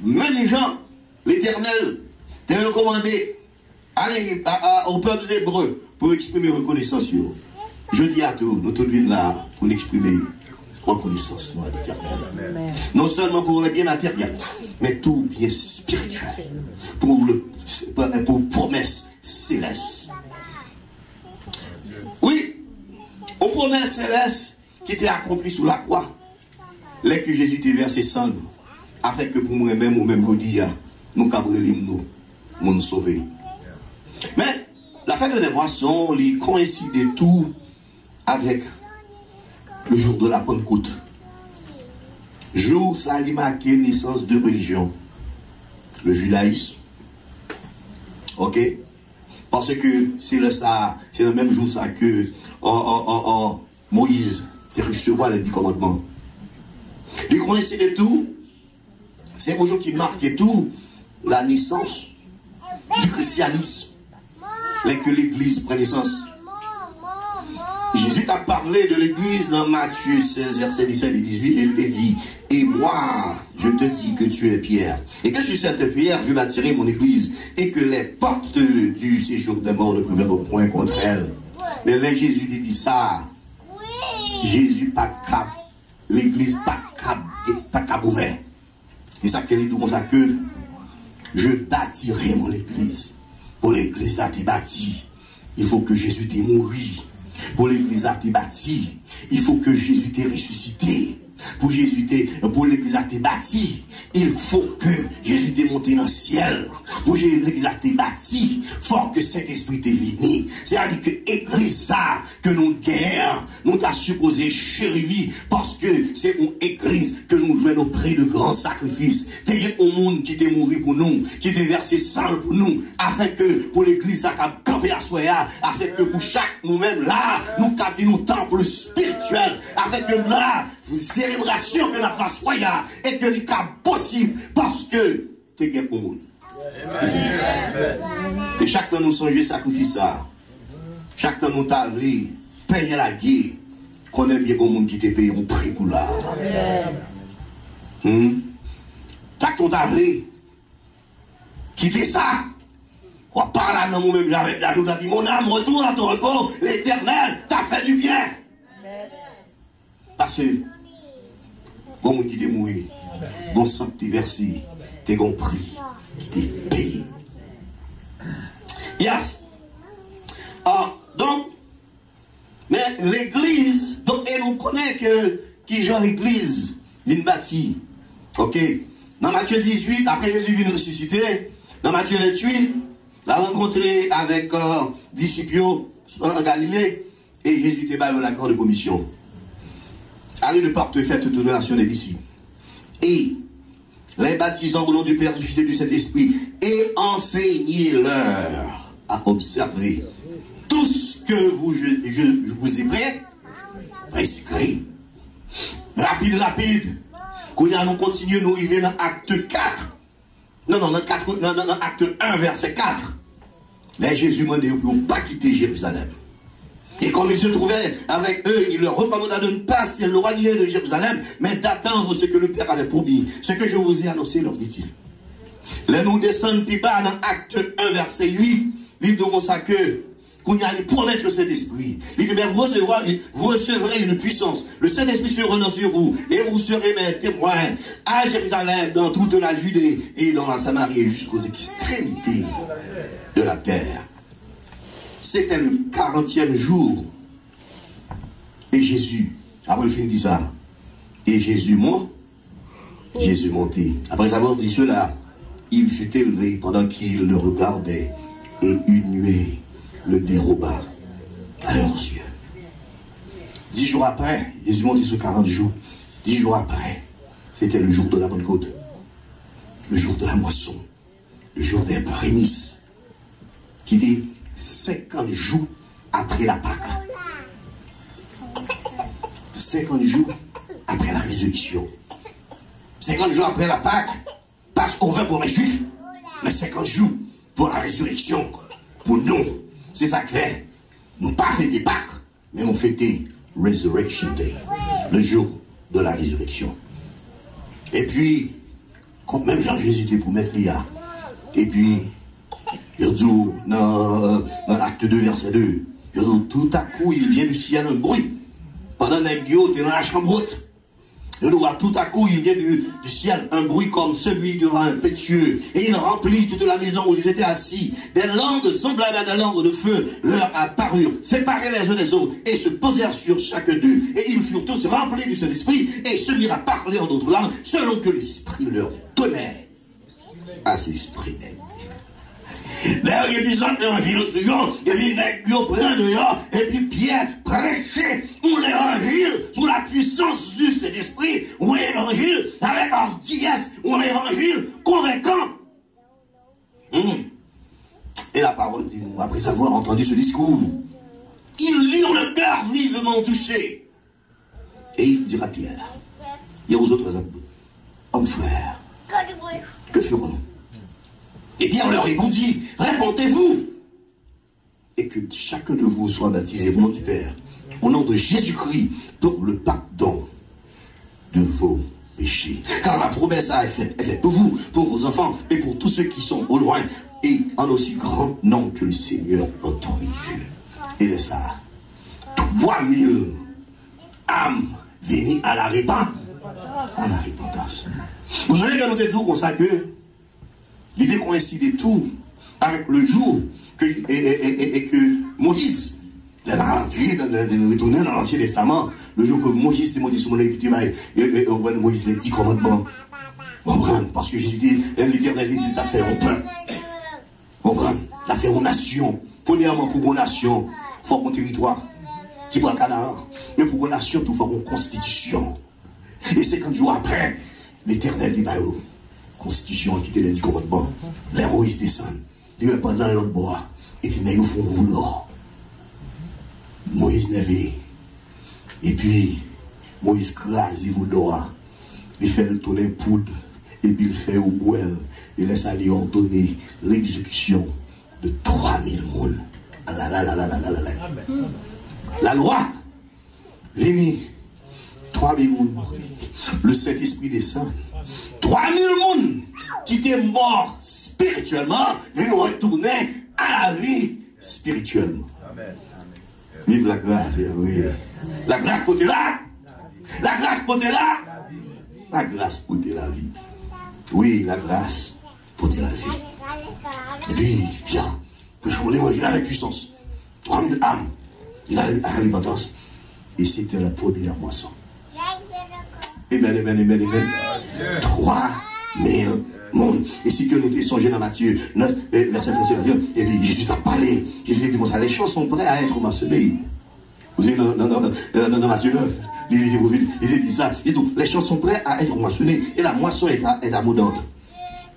même gens, l'Éternel t'a recommandé au peuple hébreu pour exprimer reconnaissance. Je dis à tous, nous tous venons là pour exprimer reconnaissance à l'Éternel. Non seulement pour le bien matériel, mais tout bien spirituel. Pour promesse céleste. Oui, aux promesses célestes qui étaient accomplies sous la croix. Là que Jésus t'a versé sang, afin que pour moi-même ou même aujourd'hui, nous cabrelions nous sauver. Mais la fête de la moisson, il coïncide tout avec le jour de la Pentecôte. Jour, ça a marqué naissance de religion. Le judaïsme. Ok? Parce que c'est le même jour ça que Moïse recevoir les 10 commandements. Il coïncide de tout. C'est un jour qui marque tout la naissance du christianisme. Là que l'église prend naissance. Jésus a parlé de l'église dans Matthieu 16, versets 17 et 18. Il te dit, et moi, je te dis que tu es Pierre. Et que sur cette pierre, je bâtirai mon église. Et que les portes du séjour des morts ne prévaudront point contre elle. Mais là, Jésus te dit ça. Jésus pas cap. L'église pas cap ouvert. Et ça qu'il dit comme ça que je bâtirai mon église. Pour l'église à te bâti, il faut que Jésus t'ait mouru. Pour l'église à te bâti, il faut que Jésus t'ait ressuscité. Pour l'église à te bâti, il faut que Jésus t'ait monté dans le ciel. Pour l'église à te bâti, il faut que cet esprit t'ait venu. C'est-à-dire que l'église ça, que nous guerre, nous t'a supposé chérir, parce que c'est une église que nous jouons auprès de grands sacrifices. C'est un monde qui t'est mouru pour nous, qui t'est versé sang pour nous, afin que pour l'église ça qu'a campé à soi, afin que pour chaque nous-mêmes là, nous qu'avons un temple spirituel, afin que là, célébration que la fasse soya et que le cas possible parce que tu es bien pour nous. Et chaque temps nous songeons sacrifice ça. Chaque temps nous t'avons peigner la guerre. Qu'on aime bien pour le monde qui te paye un prix pour là. Chaque temps t'avons quitter ça. On parle à nous-mêmes avec la joie dit mon âme retourne à ton repos. L'Éternel t'a fait du bien. Parce que bon monde qui t'est mort, bon sang qui t'est versé, t'es compris, qui t'est payé. Yes. Donc, mais l'église, donc, et nous connaissons que qui genre l'église vient bâtie. Ok. Dans Matthieu 18, après Jésus vient ressusciter, dans Matthieu 28, il a rencontré avec disciples en Galilée, et Jésus était dans la grande commission. Allez de porte faite de la nation des disciples. Et les baptisants au nom du Père, du Fils et du Saint-Esprit, et enseignez-leur à observer tout ce que je vous ai prescrit. Rapide. Quand nous continuons, nous arrivons dans acte 4. Non, acte 1, verset 4. Mais Jésus m'a dit pour ne pas quitter Jérusalem. Et comme il se trouvait avec eux, il leur recommanda de ne pas s'éloigner de Jérusalem, mais d'attendre ce que le Père avait promis. Ce que je vous ai annoncé, leur dit-il. Là, nous descendons plus bas dans Acte 1, verset 8. Il dit ça que, qu'on y allait promettre le Saint-Esprit. Il dit, mais vous recevrez une puissance. Le Saint-Esprit se renonce sur vous, et vous serez mes témoins à Jérusalem, dans toute la Judée, et dans la Samarie, et jusqu'aux extrémités de la terre. C'était le 40e jour. Et Jésus, après le film dit ça, et Jésus montait. Après avoir dit cela, il fut élevé pendant qu'il le regardait, et une nuée le déroba à leurs yeux. 10 jours après, Jésus montait sur 40 jours. 10 jours après, c'était le jour de la Pentecôte, le jour de la moisson, le jour des prémices, qui dit 50 jours après la Pâque. 50 jours après la résurrection. 50 jours après la Pâque, passe over pour les Juifs, mais 50 jours pour la résurrection, pour nous. C'est ça que fait. Nous pas fêter Pâques, mais nous fêter Resurrection Day, le jour de la résurrection. Et puis, quand même Jean-Jésus était pour mettre l'IA, et puis, il dit dans l'acte 2, verset 2, il dit tout à coup, il vient du ciel un bruit. Pendant que Guillaume était dans la chambre haute, il dit tout à coup, il vient du ciel un bruit comme celui d'un impétueux. Et il remplit toute la maison où ils étaient assis. Des langues semblables à des langues de feu leur apparurent, séparés les uns des autres, et se posèrent sur chacun d'eux. Et ils furent tous remplis du Saint-Esprit, et se mirent à parler en d'autres langues, selon que l'Esprit leur donnait à s'exprimer. Là, il y a des gens qui ont dit, et puis ils ont pris dehors, et puis Pierre prêchait pour l'évangile, sous la puissance du Saint-Esprit, ou l'évangile avec hardiesse, ou l'évangile convaincant. Et la parole dit, après avoir entendu ce discours, ils eurent le cœur vivement touché. Et il dira à Pierre, et aux autres hommes frères, que ferons-nous? Et Pierre leur répondit, répondez-vous, et que chacun de vous soit baptisé au nom du Père, au nom de Jésus-Christ, pour le pardon de vos péchés. Car la promesse est faite pour vous, pour vos enfants, et pour tous ceux qui sont au loin, et en aussi grand nom que le Seigneur entend Dieu. Et laisse ça, 3000 âmes venues à la repentance. Vous savez que nous disons comme ça que l'idée coïncidait tout avec le jour que Moïse, retourné dans l'Ancien Testament, le jour que Moïse Moïse les 10 commandements. Parce que Jésus dit, l'Éternel dit, il t'a fait un peuple. Il a fait une nation. Premièrement, pour une nation, il faut un territoire qui prend Canaan. Mais pour une nation, il faut une constitution. Et 50 jours après, l'Éternel dit, bah, constitution qui était les 10 commandements, les Moïse descendent, ils le prennent dans l'autre bois, et puis ils font vouloir. Moïse nevé, et puis Moïse crase, il vouloir, il fait le tourner poudre, et puis il fait au bois, et laisse aller ordonner l'exécution de 3000 moules. La loi, venez, 3000 moules, le Saint-Esprit descend. 3000 personnes qui étaient morts spirituellement vont retourner à la vie spirituellement. Amen. Vive la grâce, oui. La grâce pour là. La grâce pour là. La grâce pour la vie. Oui, la grâce pour la vie. Et puis, viens, que je voulais voir, il a la puissance. 3000 âmes, il a la repentance. Et c'était la première moisson. Amen. 3000 monde. Et si que nous te songé dans Matthieu 9, verset 37, et puis Jésus t'a parlé. Jésus dit comme ça, les choses sont prêtes à être moissonnées. Vous savez, dans Matthieu 9, il dit ça. Il dit, les choses sont prêtes à être moissonnées. Et la moisson est abondante.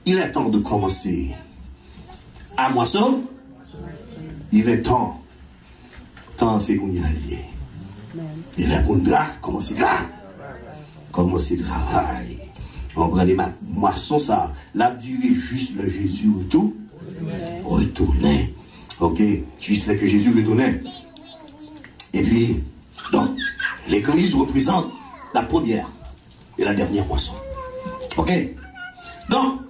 Il est temps de commencer à moisson. Il est temps. Tant c'est qu'on y a lié. Il est bon là, commencer là. Commencer le travail. On prend les moissons, ça. La durée juste le Jésus retourner. Ok. Juste que Jésus retournait. Et puis, donc, l'église représente la première et la dernière moisson. Ok? Donc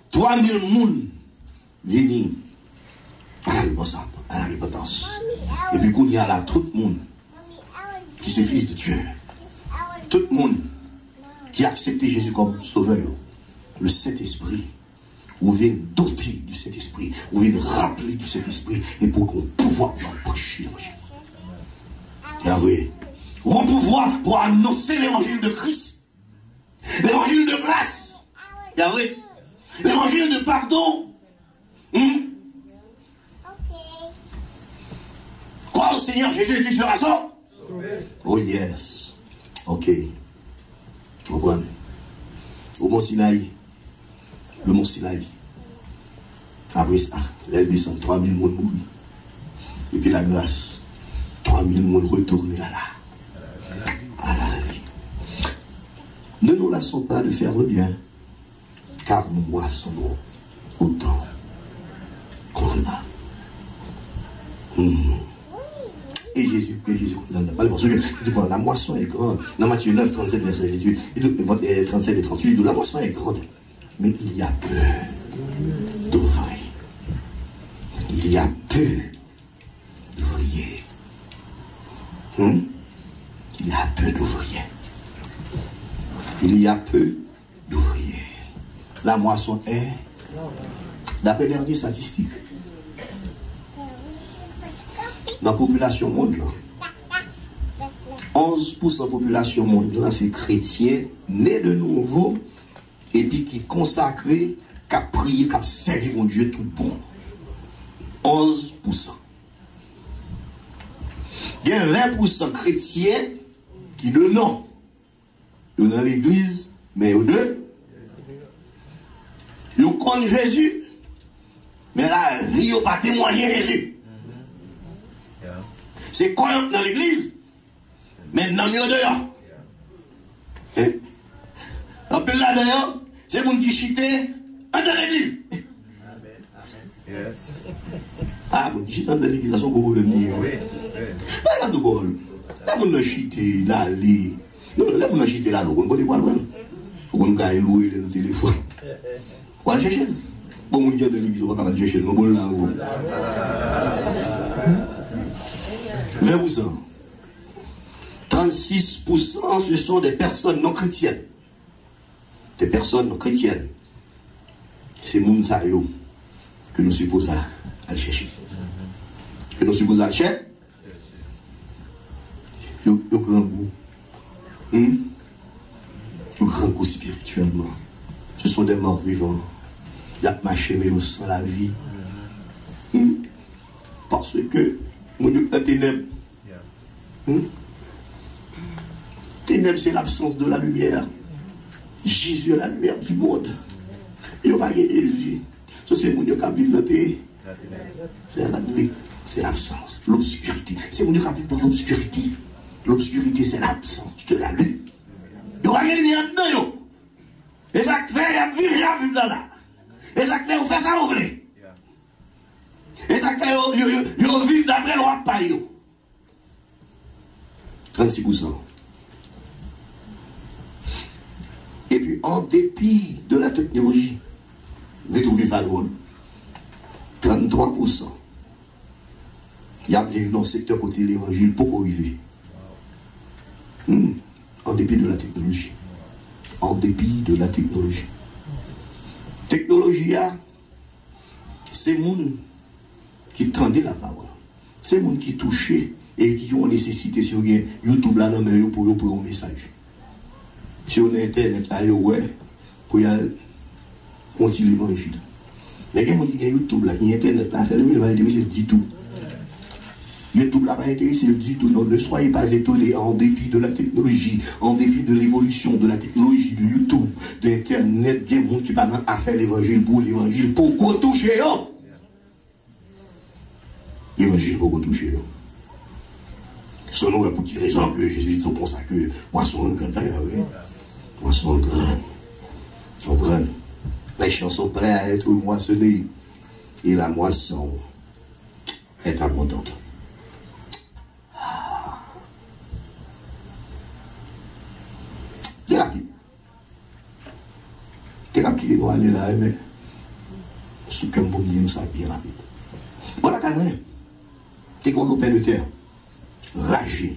3000 personnes viennent à la repentance. Et puis, il y a là tout le monde qui est fils de Dieu. Tout le monde qui a accepté Jésus comme sauveur. Le Saint-Esprit, ou vient doter du Saint-Esprit, ou vient rappeler du Saint-Esprit, et pour qu'on pouvoir prêcher l'évangile. Ou un pouvoir pour annoncer l'évangile de Christ, l'évangile de grâce, l'évangile de pardon. Crois au Seigneur Jésus et tu seras sauvé. Oh yes. Ok. Vous comprenez? Au Mont Sinaï, le Mont Sinaï. Après ça, elle descend 3000 personnes mourir. Et puis la grâce, 3000 personnes retournent à la vie. Ne nous lassons pas de faire le bien, car nous moissonnons autant convenable. Et Jésus parce que la moisson est grande. Dans Matthieu 9, 37, verset 28, 37 et 38, la moisson est grande, mais il y a peu d'ouvriers. Il y a peu d'ouvriers. Il y a peu d'ouvriers. Il y a peu d'ouvriers. La moisson est, d'après les dernières statistiques, dans la population mondiale, 11% de la population mondiale, c'est chrétien, né de nouveau, et puis qui consacré, qui a prié, qui a servi mon Dieu tout bon. 11%. Il y a 20% chrétiens qui de non. Ils sont dans l'église, mais aux deux. Ils connaissent Jésus, mais la vie n'a pas témoigné Jésus. C'est quoi dans l'église, mais dans le milieu dehors. En plus là dehors, c'est le monde qui chite dans l'église. Yes. Ah, bon, qui chite dans l'église, ça sont beaucoup de problèmes. Pas de problème. Là, on a chité là, non, là, on a chité là, on ne peut pas le voir. On a loué le téléphone. On va chercher. Bon, on dit dans l'église, on va chercher, mais bon, là, 20%. 36%, ce sont des personnes non chrétiennes. Des personnes non chrétiennes. C'est Mounsayo que nous supposons aller chercher. Que nous supposons aller chercher. Le grand goût. Le grand goût spirituellement. Ce sont des morts vivants. Il y a marché mais sans la vie. Parce que mon ténèbres. Ténèbres, c'est l'absence de la lumière. Jésus est la lumière du monde. Et on va y aller Jésus. C'est mon Dieu qui vit dans c'est la nuit, c'est l'absence, l'obscurité. C'est mon Dieu qui vit dans l'obscurité. L'obscurité, c'est l'absence de la lumière. Il va y aller dedans. Et ça fait, il y a vivre dans là. Et ça fait, on fait ça, on voulait. Et ça fait, on vit d'après le roi Payo. 36%. Et puis, en dépit de la technologie, vous trouvez ça loin. 33%. Il y a vivre dans le secteur côté de l'évangile pour arriver. En dépit de la technologie. En dépit de la technologie. Technologie, c'est le monde qui tendait la parole. C'est le monde qui touchait et qui ont nécessité sur YouTube là pour un message. Si on a internet là, pour y aller continuer l'évangile. Mais il y a des gens qui ont YouTube là, qui ont internet là, fait le mieux, va intéresser du tout. YouTube là, pas intéressé du tout. Donc ne soyez pas étonnés en dépit de la technologie, en dépit de l'évolution de la technologie, de YouTube, d'internet, il y a des gens qui parlent à faire l'évangile pour qu'on touche. L'évangile pour qu'on touche. Selon pour quelle raison que Jésus dit pour ça que moi je suis un grand, moi je suis un grand. Comprends? Les champs sont prêts à être moissonnés et la moisson est abondante. T'es rapide, nous aller là, mais ce que vous me dites, ça bien rapide. Voilà quand même. T'es qu'on l'opère de terre. Ragé.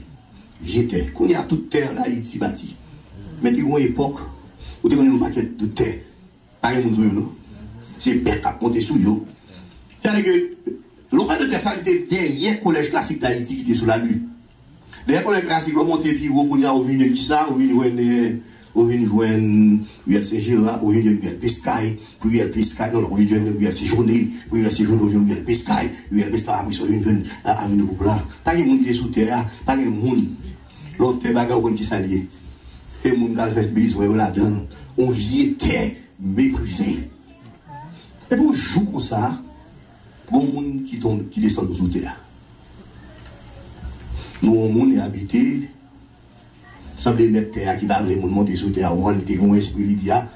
J'étais. Qu'on y a toute terre là, Haïti bâti. Mais t'es une époque où t'es un paquet de terre. Pareil, non? C'est bête à compter sous yo. C'est-à-dire que l'opère de terre, ça était derrière le collège classique d'Haïti qui était sous la lune. Derrière le collège classique, on monte puis on y a ouvert ça, on vient jouer UL Saint-Gérard, on vient UL Pescaille, puis UL Pescaille, non, on vient jouer UL Séjourné, puis UL Séjourné, on vient UL Pescaille, UL Pescaille, puis on vient à Avenue Populaire. Pas de monde qui est sous terre, pas de monde. L'autre terre, pas de monde qui s'allie. Et le monde qui a fait besoin, on vient terre méprisée. Et pour jouer comme ça, pour le monde qui descend sous terre. Nous, on monde habité. Semble mettre terre qui va monter sous terre, on était comme un esprit lydia.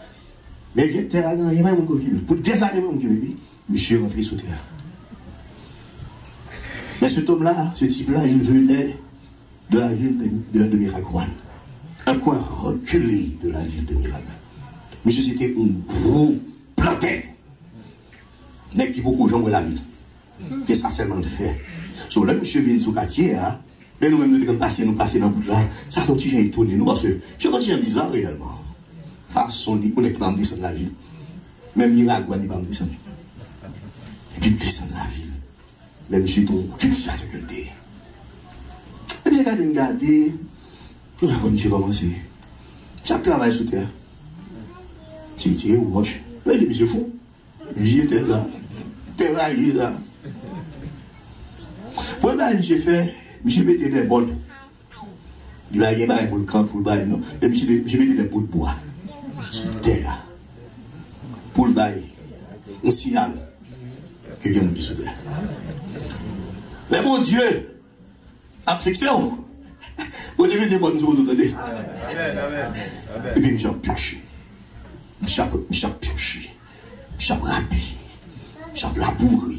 Mais il y a terre, il y a un monde qui pour des années, monsieur est rentré sous terre. Mais cet homme-là, ce type-là, il venait de la ville de Miragouane. Un coin reculé de la ville de Miragouane. Monsieur, c'était un gros plantain. N'est-ce qui beaucoup de gens de la ville. C'est ça seulement de faire. Sur là, monsieur vient sous quartier, mais nous-mêmes, nous passer dans le bout là, ça sont déjà étonnés, nous, parce que c'est un petit bizarre réellement. Façon, on est pas descendre la ville. Même Miragouane n'est pas descendre. Et puis, descendre la ville. Même si ton cul, ça se gueule. Et puis, regardez, monsieur commence. Chaque travail sous terre. C'est tiré ou roche. Mais les monsieur fou. Vie était là. Terraillé là. Pour le monsieur fait. Monsieur mettait des bottes. Il a gagné pour le camp, pour le bail, non. Et monsieur mettait des bouts de bois. Sur terre. Pour le bail. On signale que quelqu'un qui sous terre. Mais mon Dieu, affliction. Vous devez des bonnes choses, vous entendez. Et puis, monsieur a pioché. Monsieur a pioché. Monsieur a râpé. Monsieur a labouré.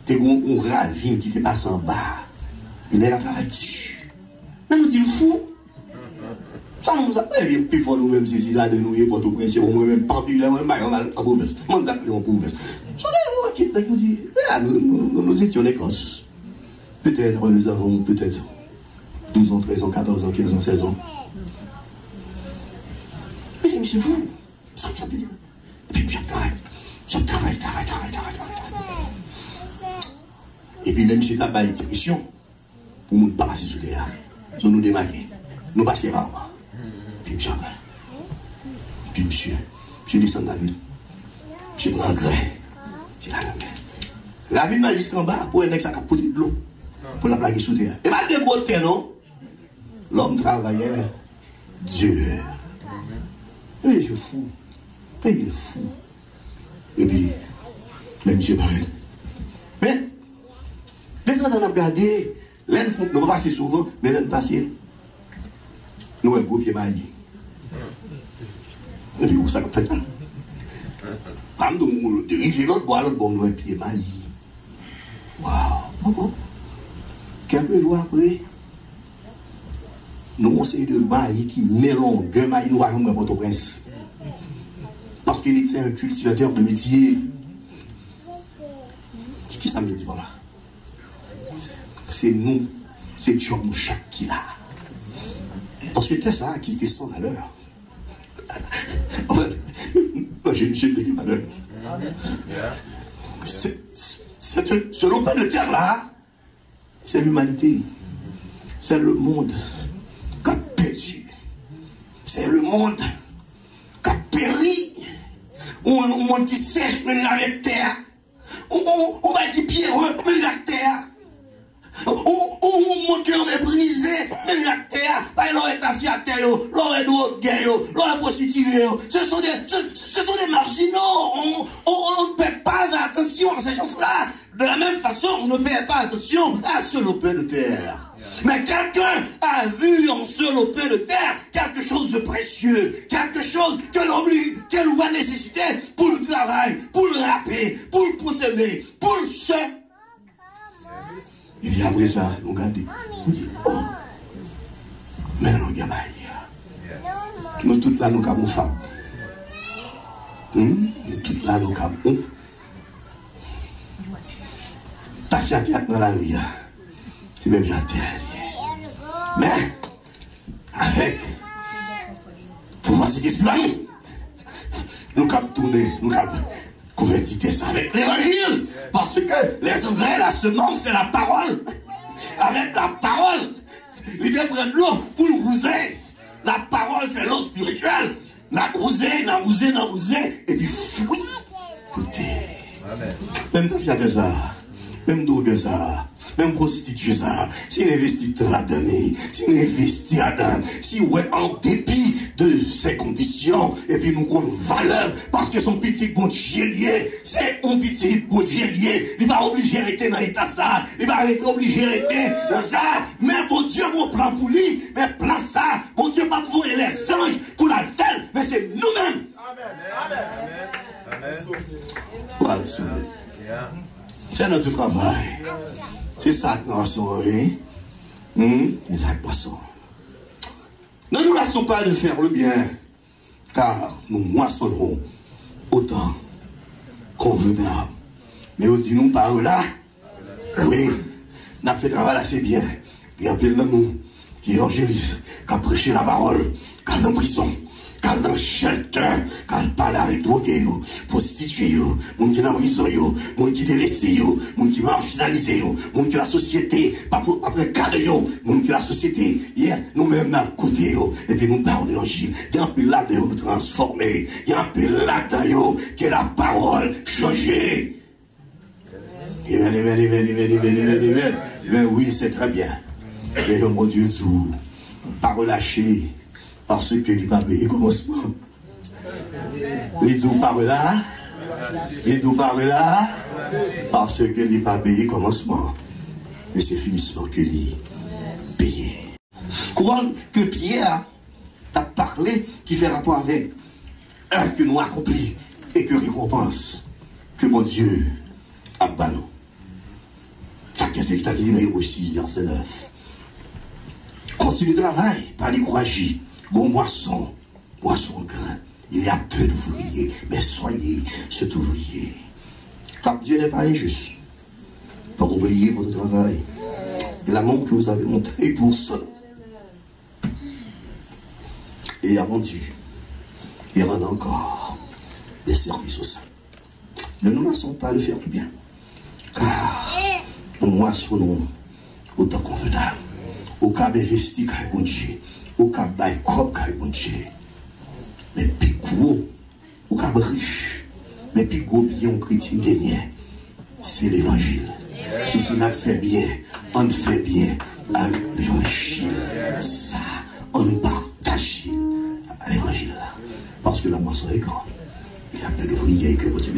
T'es un ravine qui te passe en bas. Il est là travail dessus. Mais nous disons fou. Ça nous a pas plus fort nous-mêmes si là de nous y pour tout prince. On ne même pas vivre là, on a un province. On a un province. Nous étions en Écosse. Peut-être nous avons peut-être 12 ans, 13 ans, 14 ans, 15 ans, 16 ans. Mais c'est fou. Ça me fait dire. Et puis je travaille. Et puis même si ça n'a pas d'expression, pour ne pas passer sous terre, nous nous démarrer, nous passer rarement. Puis monsieur descend de la ville. Monsieur prend un grès. La ville m'a jusqu'en bas pour un ex à capoter de l'eau. Pour la plaquer sous terre. Et pas de gros terre, non? L'homme travaillait dur. Et il est fou. Et puis, mais monsieur pareil. Mais, quand on a regardé, l'un nous va passer souvent, mais l'un passer, nous avons un gros pied maillé. Et puis, ça fait pas. Quand nous dérivons l'autre bois, l'autre bon, nous avons un pied maillé. Waouh! Quelques jours après, nous avons essayé de mailler qui mélange un maillé, nous avons un Port-au-Prince. Parce qu'il était un cultivateur de métier. Qu'est-ce que ça me dit voilà? C'est nous, c'est John Mouchak qui l'a. Parce que c'est ça qui était sans valeur. J'ai des valeurs. Ce lopin de terre là, c'est l'humanité. C'est le monde qui a perdu. C'est le monde qui a péri. On monde qui sèche, mais avec terre. On va dire pierreux, mais avec terre. On monde qui est brisé, mais avec terre. L'on est affié à terre, l'on est de guerre, l'on est prostitué. Ce sont des marginaux. On ne paie pas attention à ces gens-là. De la même façon, on ne paie pas attention à ce lopin de terre. Mais quelqu'un a vu en ce lopin de terre quelque chose de précieux, quelque chose que l'on va nécessiter pour le travail, pour le râper, pour le conserver, pour se Et puis après ça, nous regardons, on dit, oh, mais non, gamin, nous tous là, nous avons femme. Nous tous là, nous avons. T'as fait un théâtre dans la rue, c'est même gentil. Mais, avec pouvoir s'exprimer, nous avons tourné, nous avons converti ça avec l'évangile. Parce que les engrais, la semence, c'est la parole. Avec la parole, il vient prendre l'eau pour le rouser. La parole, c'est l'eau spirituelle. La rouser, et puis fouille. Écoutez, même ta fille a ça, même drogue ça, même prostituée ça, si on investit là-dedans, si on investit là-dedans, si ouais, en dépit de ces conditions, et puis nous avons une valeur, parce que son petit bon Dieu lié, c'est un petit bon Dieu lié, il n'est pas obligé d'arrêter dans l'état ça, il n'est pas obligé d'arrêter dans ça, mais bon Dieu, mon plan pour lui, mais plan ça, bon Dieu, pas pour les anges pour la faire, mais c'est nous-mêmes. Amen. C'est notre travail. C'est ça que nous moissonnons. C'est ça que nous moissonnons. Ne nous lassons pas de faire le bien, car nous moissonnerons autant convenable. Mais on dit nous par là, oui, nous avons fait travail assez bien. Il y a plein de nous qui évangélisent, qui ont prêché la parole, qui sont en prison, qui sont dans le shelter, qui parlent avec drogués, prostituées, gens qui sont en prison, gens qui sont délaissés, gens qui sont marginalisés, gens qui sont la société, après cadre, gens qui sont la société, nous-mêmes, nous avons côté, et puis nous parlons de l'évangile. Il y a un peu là-dedans, nous transformer. Il y a un peu là-dedans, que la parole changée. Mais oui, c'est très bien. Mais mon Dieu, pas relâché. Parce que il pas payé commencement. Les doux par là, parce que il pas payé commencement. Mais c'est finissement que il payé. Courant que Pierre t'a parlé qui fait rapport avec œuvre que nous accompli et que récompense que mon Dieu a banni. Ça qu'est-ce que tu as dit aussi dans ce neuf. Continue le travail, pas décourager. Bon moisson grain. Il y a peu d'ouvriers, mais soyez cet ouvrier. Car Dieu n'est pas injuste. Pas oublier votre travail. Et l'amour que vous avez montré pour ça. Et a rendu. Et rend encore des services au sein. Ne nous laissons pas de faire du bien. Car nous moissonnons autant convenable. Au cas d'investir, car bon Dieu. Au cas bail crop car bon Dieu. Mais plus gros, au cas riche, mais plus gros bien chrétien gagné, c'est l'évangile. Si on a fait bien, on fait bien avec l'évangile. Ça, on partage l'évangile là. Parce que la moisson est grande. Il y a peu d'ouvriers que vous tuez.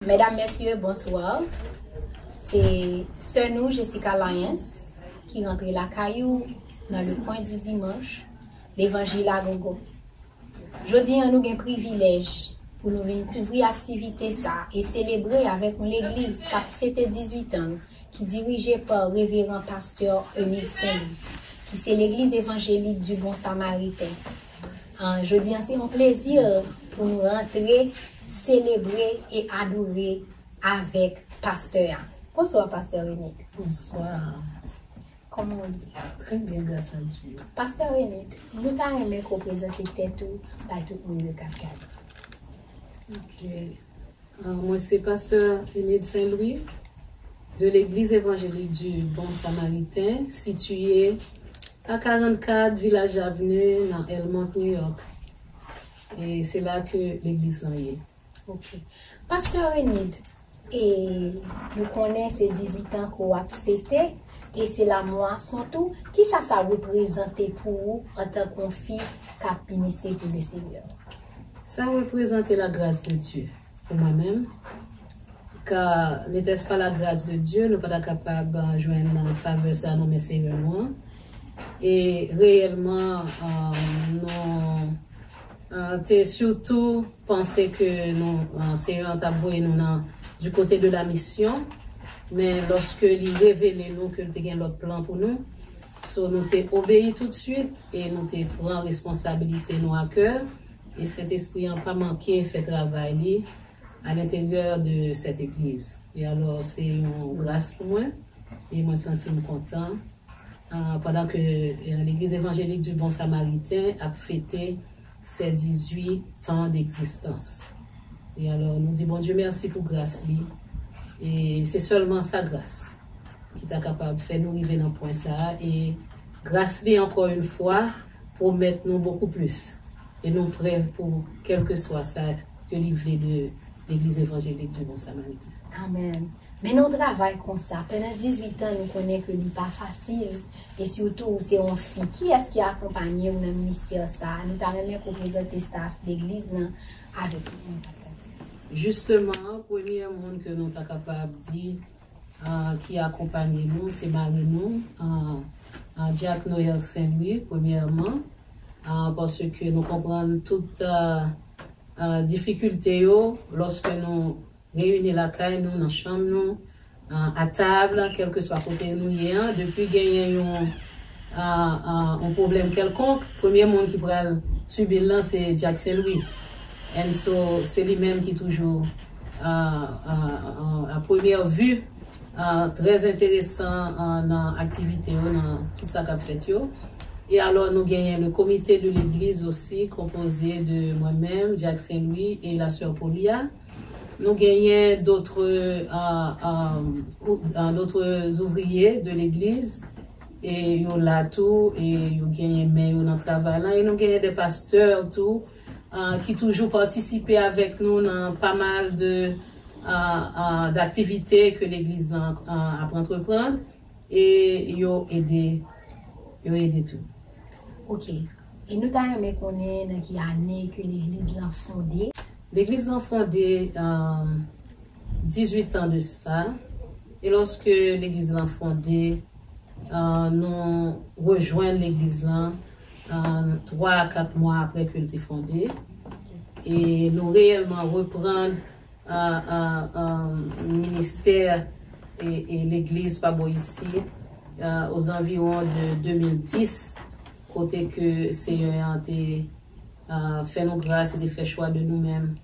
Mesdames, Messieurs, bonsoir. C'est Sœur nous, Jessica Lyons, qui rentre la caillou dans le coin du dimanche, l'évangile à gogo. Jeudi, nous avons un privilège pour nous venir couvrir l'activité ça et célébrer avec l'église qui a fêté 18 ans, qui est dirigée par le révérend pasteur Emile Saint-Louis, qui c'est l'église évangélique du Bon Samaritain. Jeudi, c'est un plaisir pour nous rentrer, célébrer et adorer avec pasteur. Bonsoir, pasteur Emile. Bonsoir. Comment on dit? Très bien, grâce à Dieu. Pasteur Emile, nous t'avons aimé qu'on présente tête par tout le monde. Ok. Moi, c'est pasteur Emile Saint-Louis de l'église évangélique du Bon Samaritain, située à 44 Village Avenue dans Elmont, New York. Et c'est là que l'église est. Ok. Pasteur Emile, et nous connaissons ces 18 ans qu'on a fêté, et c'est la moisson tout. Qui ça représente pour vous en tant qu'on fille qui a ministré pour le Seigneur? Ça représente la grâce de Dieu. pour moi-même. Car n'était-ce pas la grâce de Dieu, nous ne sommes pas capables de joindre la faveur ça dans mes Seigneurs. Et réellement, nous surtout pensé que nous, Seigneur t'a voué nous du côté de la mission, mais lorsque il révélait nous que nous avons l'autre plan pour nous, nous t'avons obéi tout de suite et nous t'avons pris responsabilité nous à cœur. Et cet esprit n'a pas manqué fait travailler à l'intérieur de cette église. Et alors, c'est une grâce pour moi. Et moi, je me sens content. Pendant que l'église évangélique du Bon Samaritain a fêté ses 18 ans d'existence. Et alors, nous disons, bon Dieu, merci pour grâce. Et c'est seulement sa grâce qui est capable de faire nous arriver dans le point ça. Et grâce encore une fois pour mettre nous beaucoup plus. Et nous prêts pour quel que soit ça que livrer de l'église évangélique du Bon Samaritain. Amen. Mais nous travaillons comme ça. Pendant 18 ans, nous connaissons que ce n'est pas facile. Et surtout, c'est une fille. Qui est-ce qui a accompagné dans le ministère ça? Nous avons même représenté le staff d'église avec nous. Justement, le premier monde que nous sommes capables de dire qui accompagne nous, c'est Marie-nous, Jack Noël Saint-Louis, premièrement, parce que nous comprenons toutes difficultés lorsque nous réunissons la caille, nous, dans la chambre, nous, à table, quel que soit côté nous, depuis gagner un problème quelconque, le premier monde qui pourra subir là, c'est Jack Saint-Louis. Et so, c'est lui-même qui toujours, à première vue, très intéressant dans l'activité, dans tout ça qu'a fait. Et alors, nous gagnons le comité de l'église aussi, composé de moi-même, Jack Saint-Louis et la sœur Paulia. Nous gagnons d'autres ouvriers de l'église, et ils ont là tout, et ils gagnent même dans le travail là, et nous gagnons des pasteurs, tout. Qui toujours participent avec nous dans pas mal d'activités que l'Église a entreprendre et ils ont aidé tout. Ok. Et nous avons connaître dans quelle année que l'Église l'a fondée? L'Église l'a fondée 18 ans de ça. Et lorsque l'Église l'a fondée, nous rejoignons l'Église là. 3 à 4 mois après qu'elle était fondée, et nous réellement reprendre le ministère et l'église Pabo ici aux environs de 2010, côté que Seigneur a fait nos grâces et fait choix de nous-mêmes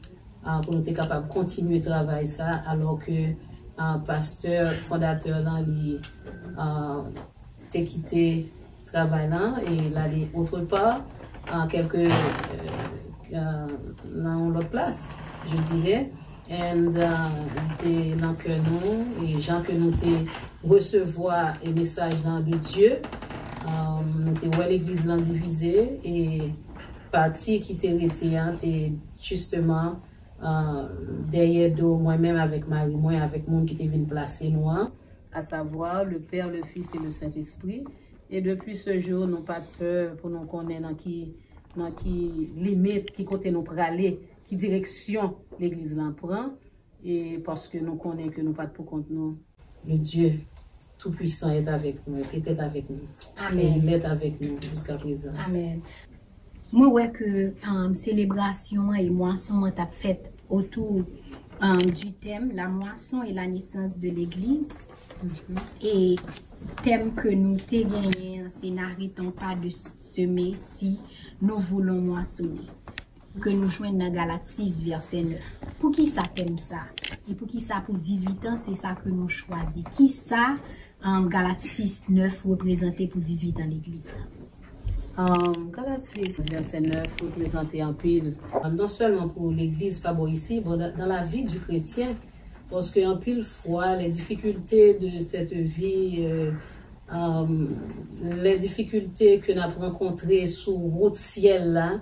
pour nous être capables de continuer de travailler ça, alors que un pasteur fondateur là, il a quitté travail là et l'aller autre part dans l'autre place, je dirais. Et dans que nous et gens que nous recevoir les messages de Dieu, nous te voit l'église divisée et partie qui était justement derrière moi-même avec Marie, moi avec monde qui était venu placer nous, à savoir le Père, le Fils et le Saint-Esprit. Et depuis ce jour, nous pas de peur pour nous connaître dans qui limite, qui côté nous praler, qui direction l'église prend. Et parce que nous connaissons que nous pas pour compte nous, le Dieu Tout-Puissant est avec nous, et est avec nous. Amen. Et il est avec nous jusqu'à présent. Amen. Moi, ouais que célébration et moisson t'a fait autour du thème la moisson et la naissance de l'église. Et thème que nous t'ai gagné, c'est n'arrêtons pas de semer si nous voulons moissonner. Que nous joignons dans Galates 6, verset 9. Pour qui ça thème ça? Et pour qui ça pour 18 ans, c'est ça que nous choisissons. Qui ça, en Galates 6, 9, représenté pour 18 ans l'église? Galates 6, verset 9, représenté en pile, non seulement pour l'église, pas bon ici, mais dans la vie du chrétien, parce qu'en pile fois, les difficultés de cette vie, les difficultés que nous avons rencontrées sur route ciel là,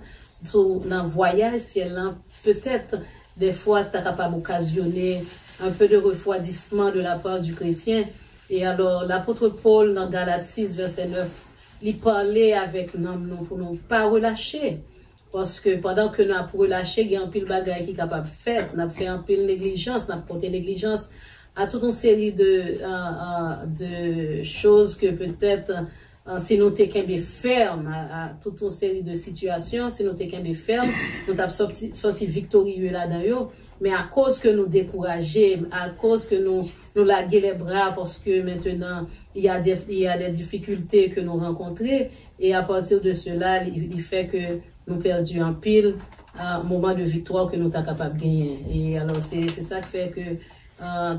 dans le voyage ciel là, peut-être des fois, tu es capable d'occasionner un peu de refroidissement de la part du chrétien. Et alors, l'apôtre Paul, dans Galates 6, verset 9, il parlait avec nous pour ne pas relâcher. Parce que pendant que nous avons relâché, il y a un pile bagage qui est capable de faire. Nous avons fait un pile négligence, nous avons porté négligence à toute une série de choses que peut-être, si nous étions fermes, à toute une série de situations, si nous étions fermes, nous avons sorti victorieux là-dedans. Mais à cause que nous décourageons, à cause que nous laguons les bras, parce que maintenant, il y a des difficultés que nous rencontrons, et à partir de cela, il fait que nous perdons un pile, un moment de victoire que nous sommes capables de gagner. Et alors, c'est ça qui fait que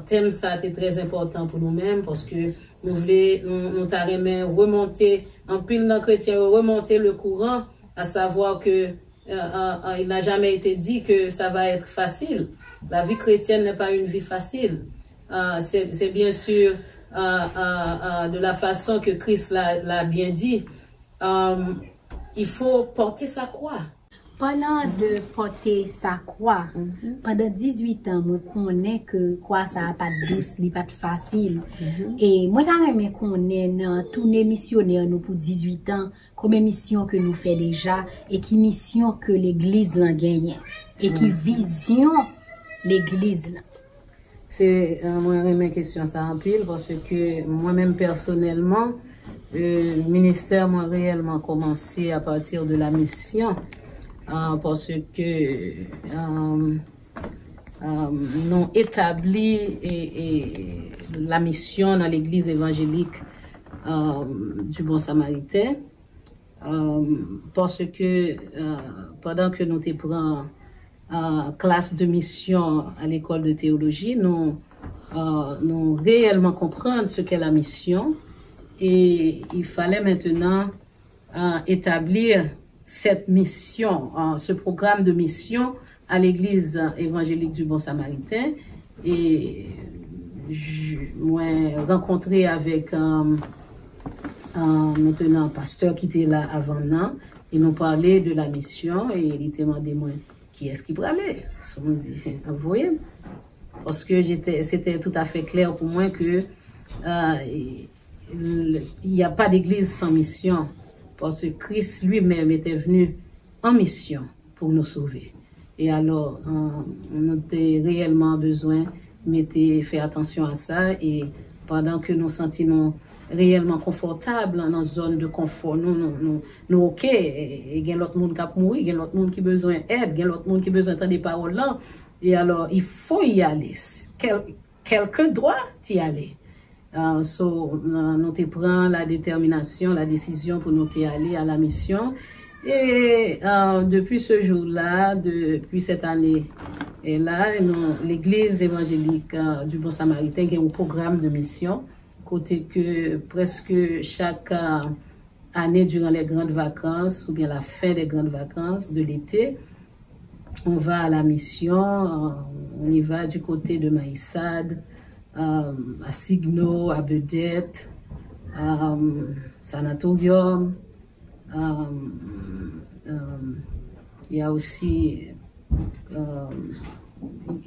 thème ça est très important pour nous-mêmes, parce que nous t'arrêtons remonter, un pile dans chrétien, remonter le courant, à savoir que il n'a jamais été dit que ça va être facile. La vie chrétienne n'est pas une vie facile. C'est bien sûr de la façon que Christ l'a bien dit. Il faut porter sa croix. Pendant de porter sa croix, pendant 18 ans, je connais que croix ça n'a pas de douce, n'est pas de facile. Et moi, je connais dans tous les missionnaires nous pour 18 ans, combien de missions que nous faisons déjà, et qui mission que l'église l'a gagné, et qui vision l'église là. C'est moi une question ça en pile parce que moi-même personnellement, le ministère m'a réellement commencé à partir de la mission. Parce que nous établi la mission dans l'église évangélique du Bon Samaritain, parce que pendant que nous prenons classe de mission à l'école de théologie, nous réellement comprendre ce qu'est la mission, et il fallait maintenant établir cette mission, ce programme de mission à l'église évangélique du Bon Samaritain. Et moi rencontré avec maintenant un pasteur qui était là avant nous, et nous parlait de la mission, et il était demandé moi qui est-ce qui parlait. Je me dis, vous voyez, parce que c'était tout à fait clair pour moi que il n'y a pas d'église sans mission. Parce que Christ lui-même était venu en mission pour nous sauver. Et alors, on avait réellement besoin de faire attention à ça. Et pendant que nous sentions réellement confortables dans notre zone de confort, nous ok. Et il y a l'autre monde qui a mouru, il y a l'autre monde qui a besoin d'aide, il y a l'autre monde qui a besoin d'entendre des paroles là. Et alors, il faut y aller. Quelqu'un doit y aller. Nous prenons la détermination, la décision pour nous aller à la mission. Et depuis ce jour-là, depuis cette année, et là, l'église évangélique du Bon Samaritain a un programme de mission, côté que presque chaque année durant les grandes vacances, ou bien la fin des grandes vacances de l'été, on va à la mission, on y va du côté de Maïsade, à Signo, à Bedette, Sanatorium. Il y a aussi,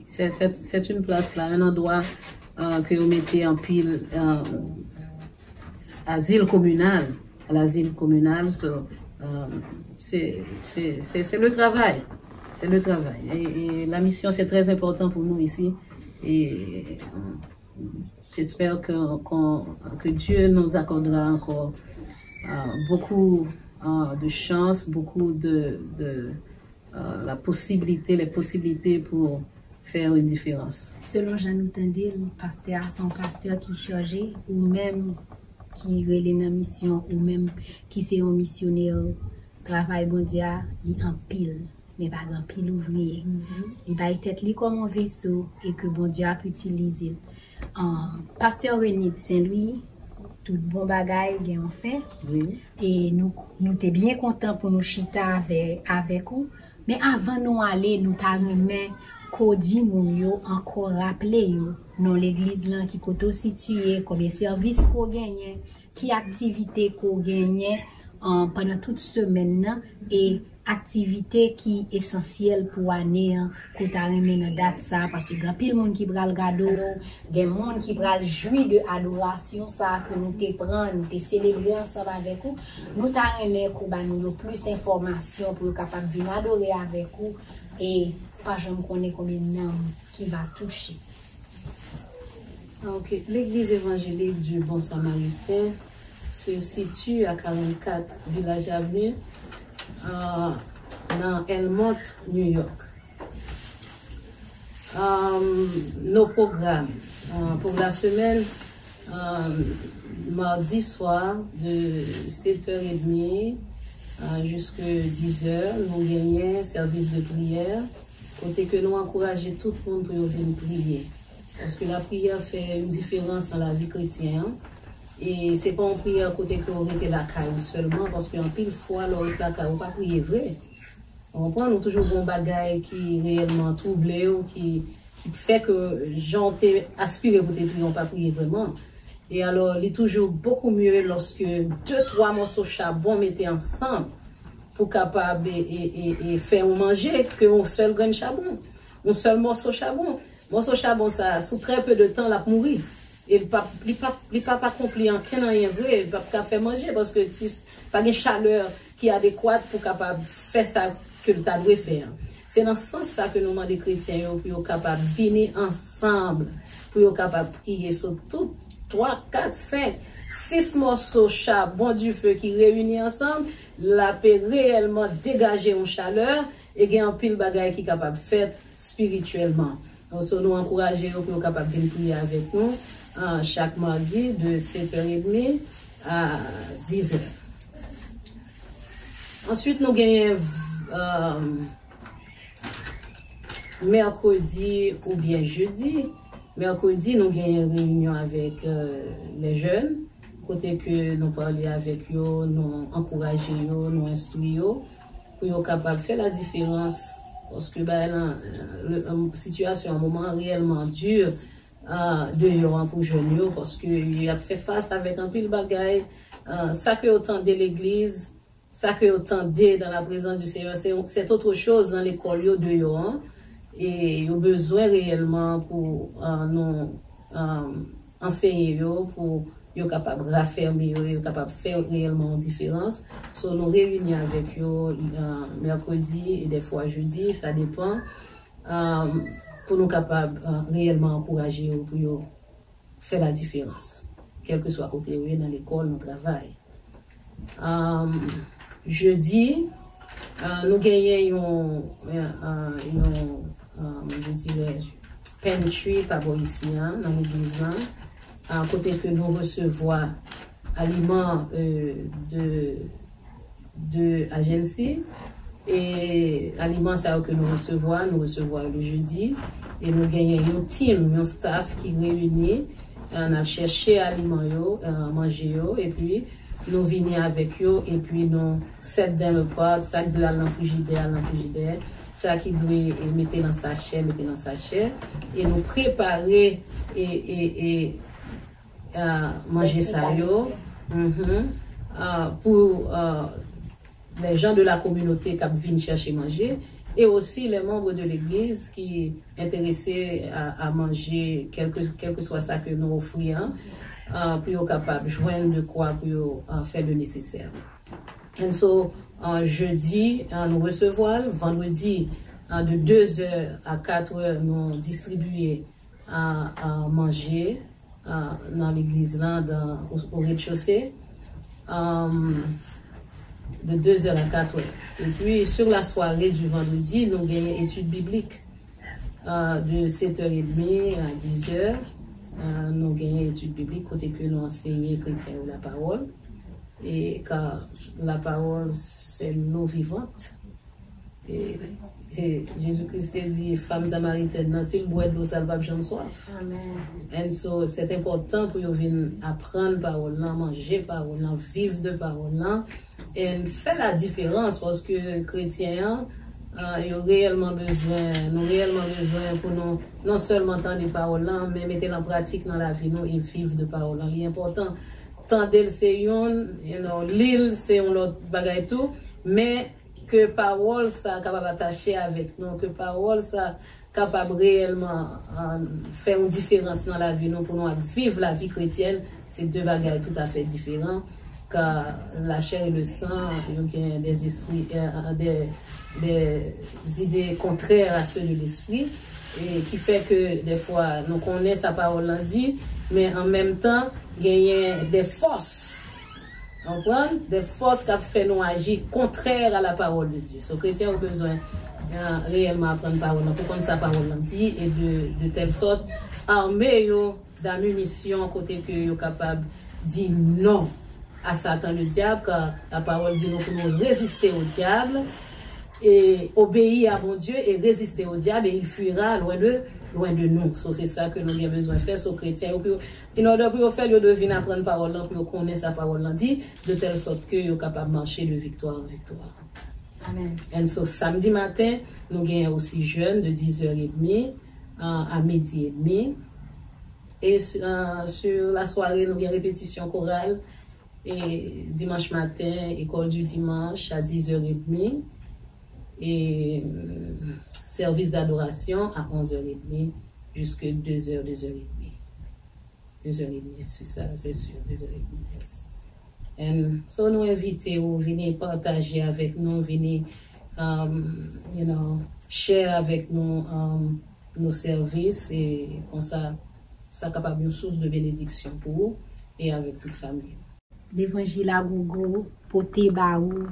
c'est une place là, un endroit que vous mettez en pile, asile communal, à l'asile communal. C'est le travail, c'est le travail. Et la mission, c'est très important pour nous ici. Et j'espère que Dieu nous accordera encore beaucoup de chance, beaucoup les possibilités pour faire une différence. Selon Jean Outendil, le pasteur, son pasteur qui est chargé, ou même qui relève dans la mission, ou même qui c'est un missionnaire, travail mondial, il en pile. Mais pas en pile ouvrier. Il va être comme un vaisseau et que bon Dieu peut utiliser. Pasteur René de Saint-Louis, tout bon bagaille bien en fait. Oui. Et nous sommes bien contents pour nous chita avec vous. Mais avant nous aller, nous t'avons qu'on dit nous encore rappeler dans l'église là qui est située, combien de services qu'on gagne, qui activités qu'on gagne pendant toute semaine et activité qui est essentielle pour année pour t'arriver dans date ça parce que grand pile monde qui pral gado des monde qui pral jouir de adoration ça que nous te prendre te célébrer ensemble avec vous nous t'arriver pour ba nous plus d'informations pour capable venir adorer avec vous et pas jamais connaît combien de noms qui va toucher. Ok, l'église évangélique du Bon Samaritain se situe à 44 Village Avenue dans Elmont, New York. Nos programmes pour la semaine, mardi soir de 7h30 jusqu'à 10h, nous gagnons service de prière, côté que nous encourageons tout le monde pour venir prier. Parce que la prière fait une différence dans la vie chrétienne. Et c'est pas une prière côté que on était la caille seulement, parce qu'en pile fois, l'on est la caille, on pas prier vrai. On comprend, nous toujours bon bagaille qui réellement troublé ou qui fait que gens aspiré pour te prier, on pas prier vraiment. Et alors, il est toujours beaucoup mieux lorsque 2-3 morceaux de charbon mettaient ensemble pour capable et faire manger qu'un seul grain de charbon, un seul morceau de charbon. Morceau de charbon, ça, sous très peu de temps, la mourir. Et le pas accompli en rien vrai, il pas faire manger parce que pas de chaleur qui est adéquate pour capable faire ça que tu dois faire. C'est dans ce sens ça que nous demandons des chrétiens pour capable venir ensemble, pour capable prier sur tout 3, 4, 5, 6 morceaux de charbon du feu qui réunissent ensemble, la peut réellement dégager une chaleur et il y a un pile bagaille qui est capable de faire spirituellement. Donc, nous encourageons pour capable de prier avec nous chaque mardi de 7h30 à 10h. Ensuite, nous gagnons mercredi ou bien jeudi. Mercredi, nous gagnons une réunion avec les jeunes, côté que nous parlons avec eux, nous encourageons, nous instruisons, pour être capable de faire la différence. Parce que la situation, un moment réellement dur de pour jeunes, parce qu'il a fait face avec un pile bagaille, ça que autant de l'église, ça que autant de dans la présence du Seigneur, c'est autre chose dans l'école de Yohan. Et il a besoin réellement pour nous enseigner, pour être capable de raffermir, être capable de faire réellement une différence. So, nous réunissons avec eux mercredi et des fois jeudi, ça dépend, pour nous capables réellement encourager pour faire la différence, quel que soit côté dans l'école, nous travail. Jeudi, nous gagnons je dirais, pantry par ici, dans l'église, côté que nous recevons aliments de agency et aliments ça que nous recevons le jeudi et nous gagnons un team, un staff qui réunit, on a cherché aliments manger et puis nous venons avec eux et puis nous set dans le pot, sac de dans le frigidaire, ça qui doit mettre dans sachet, et nous préparer et manger ça pour les gens de la communauté qui viennent chercher manger et aussi les membres de l'église qui sont intéressés à manger quel que soit ça que nous offrons pour être capable de joindre de quoi pour faire le nécessaire. Et so, jeudi, nous recevons, vendredi, de 2h à 4h, nous distribuons à manger dans l'église, au rez-de-chaussée, de 2h à 4h. Et puis, sur la soirée du vendredi, nous gagnons études bibliques de 7h30 à 10h. Nous gagnons études bibliques, côté que nous enseignons chrétien ou la parole. Et car la parole, c'est l'eau vivante. Et Jésus-Christ dit, femme samaritaine, si le boit de l'eau, ça ne va pas jamais soif. Amen. Et so, c'est important pour venir apprendre parole, manger parole, vivre de parole, et faire la différence parce que les chrétiens, ils ont réellement besoin pour nous, non seulement entendre des paroles, mais mettre en pratique dans la vie, nous, et vivre de parole. Il est important. Tandel c'est l'île c'est un autre bagaille tout, mais que parole ça capable attacher avec nous, que parole ça capable réellement faire une différence dans la vie, nous pour nous vivre la vie chrétienne, c'est deux bagages tout à fait différents. Car la chair et le sang, il y a des esprits, des idées contraires à ceux de l'esprit, et qui fait que des fois nous connaissons sa parole dit, mais en même temps, il y a des forces, des forces qui fait nous agir contraires à la parole de Dieu. Les chrétiens ont besoin réellement apprendre parole, pour connaître sa parole dit, et de telle sorte armer d'ammunition côté que yo capable dire non à Satan le diable, car la parole dit nous pour nous résister au diable et obéir à mon Dieu et résister au diable, et il fuira loin de nous. So, c'est ça que nous avons besoin de faire, aux chrétiens. En order pour faire, ils doivent apprendre la parole, pour connaître sa parole dit, de telle sorte que sont capables de marcher de victoire en victoire. Amen. Et so, samedi matin, nous avons aussi jeûne de 10h30 à midi et demi. Et sur la soirée, nous avons répétition chorale. Et dimanche matin, école du dimanche à 10h30. Et service d'adoration à 11h30 jusqu'à 2h, 2h30. 2h30, c'est ça, c'est sûr, 2h30. Yes. Et so nous invitons, venez partager avec nous, venez, share avec nous nos services, et comme ça capable une source de bénédiction pour vous et avec toute famille. L'évangile à Gogo, poté baou,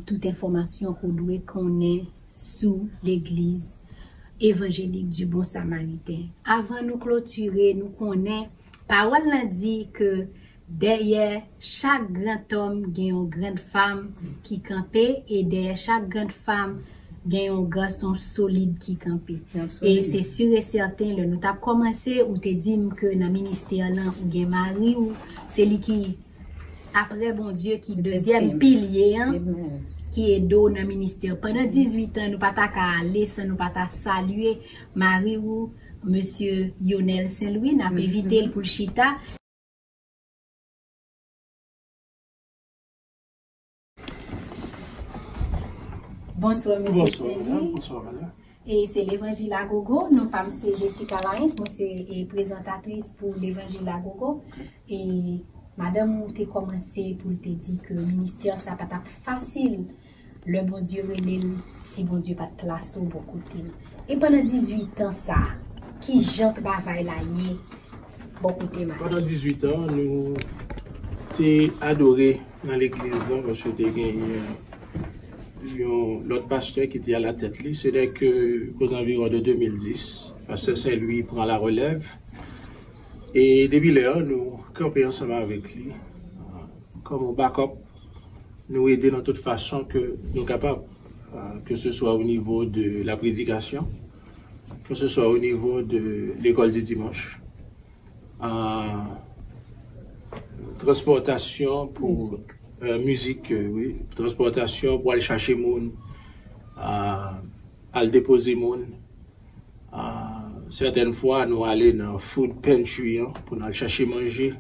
toute information qu'on doit connaître sous l'église évangélique du Bon Samaritain. Avant de nous clôturer, nous connaissons, parole dit que derrière chaque grand homme, il y a une grande femme qui campait, et derrière chaque grande femme, il y a un garçon solide qui campait. Et c'est sûr et certain, nous avons commencé, ou te dit que dans le ministère, il y a Marie, ou c'est lui qui, après bon Dieu, qui deuxième pilier, qui est dans le ministère. Pendant 18 ans, nous pas qu'à aller, nous pas saluer Marie ou Monsieur Lionel Saint-Louis, n'a pas évité pour le chita. Bonsoir, monsieur Saint-Louis. Bonsoir, madame. Et c'est l'Évangile à Gogo. Nous sommes c'est Jessica Laïs, moi c'est présentatrice pour l'Évangile à Gogo. Et madame, vous avez commencé pour te dire que le ministère, ça pas facile. Le bon Dieu relève si bon Dieu pas de place au bon côté. Et pendant 18 ans, ça, qui j'en travaille là, bon côté, madame. Pendant 18 ans, nous t'es adoré dans l'église, parce que t'es gagné l'autre pasteur qui était à la tête. C'est qu'aux environs de 2010, pasteur Saint-Louis prend la relève. Et depuis là, nous campons ensemble avec lui, comme backup, nous aider dans toute façon que nous sommes capables, que ce soit au niveau de la prédication, que ce soit au niveau de l'école du dimanche, transportation pour musique, oui, transportation pour aller chercher monde, aller déposer monde. Certaines fois, nous allons dans food pantry pour aller chercher manger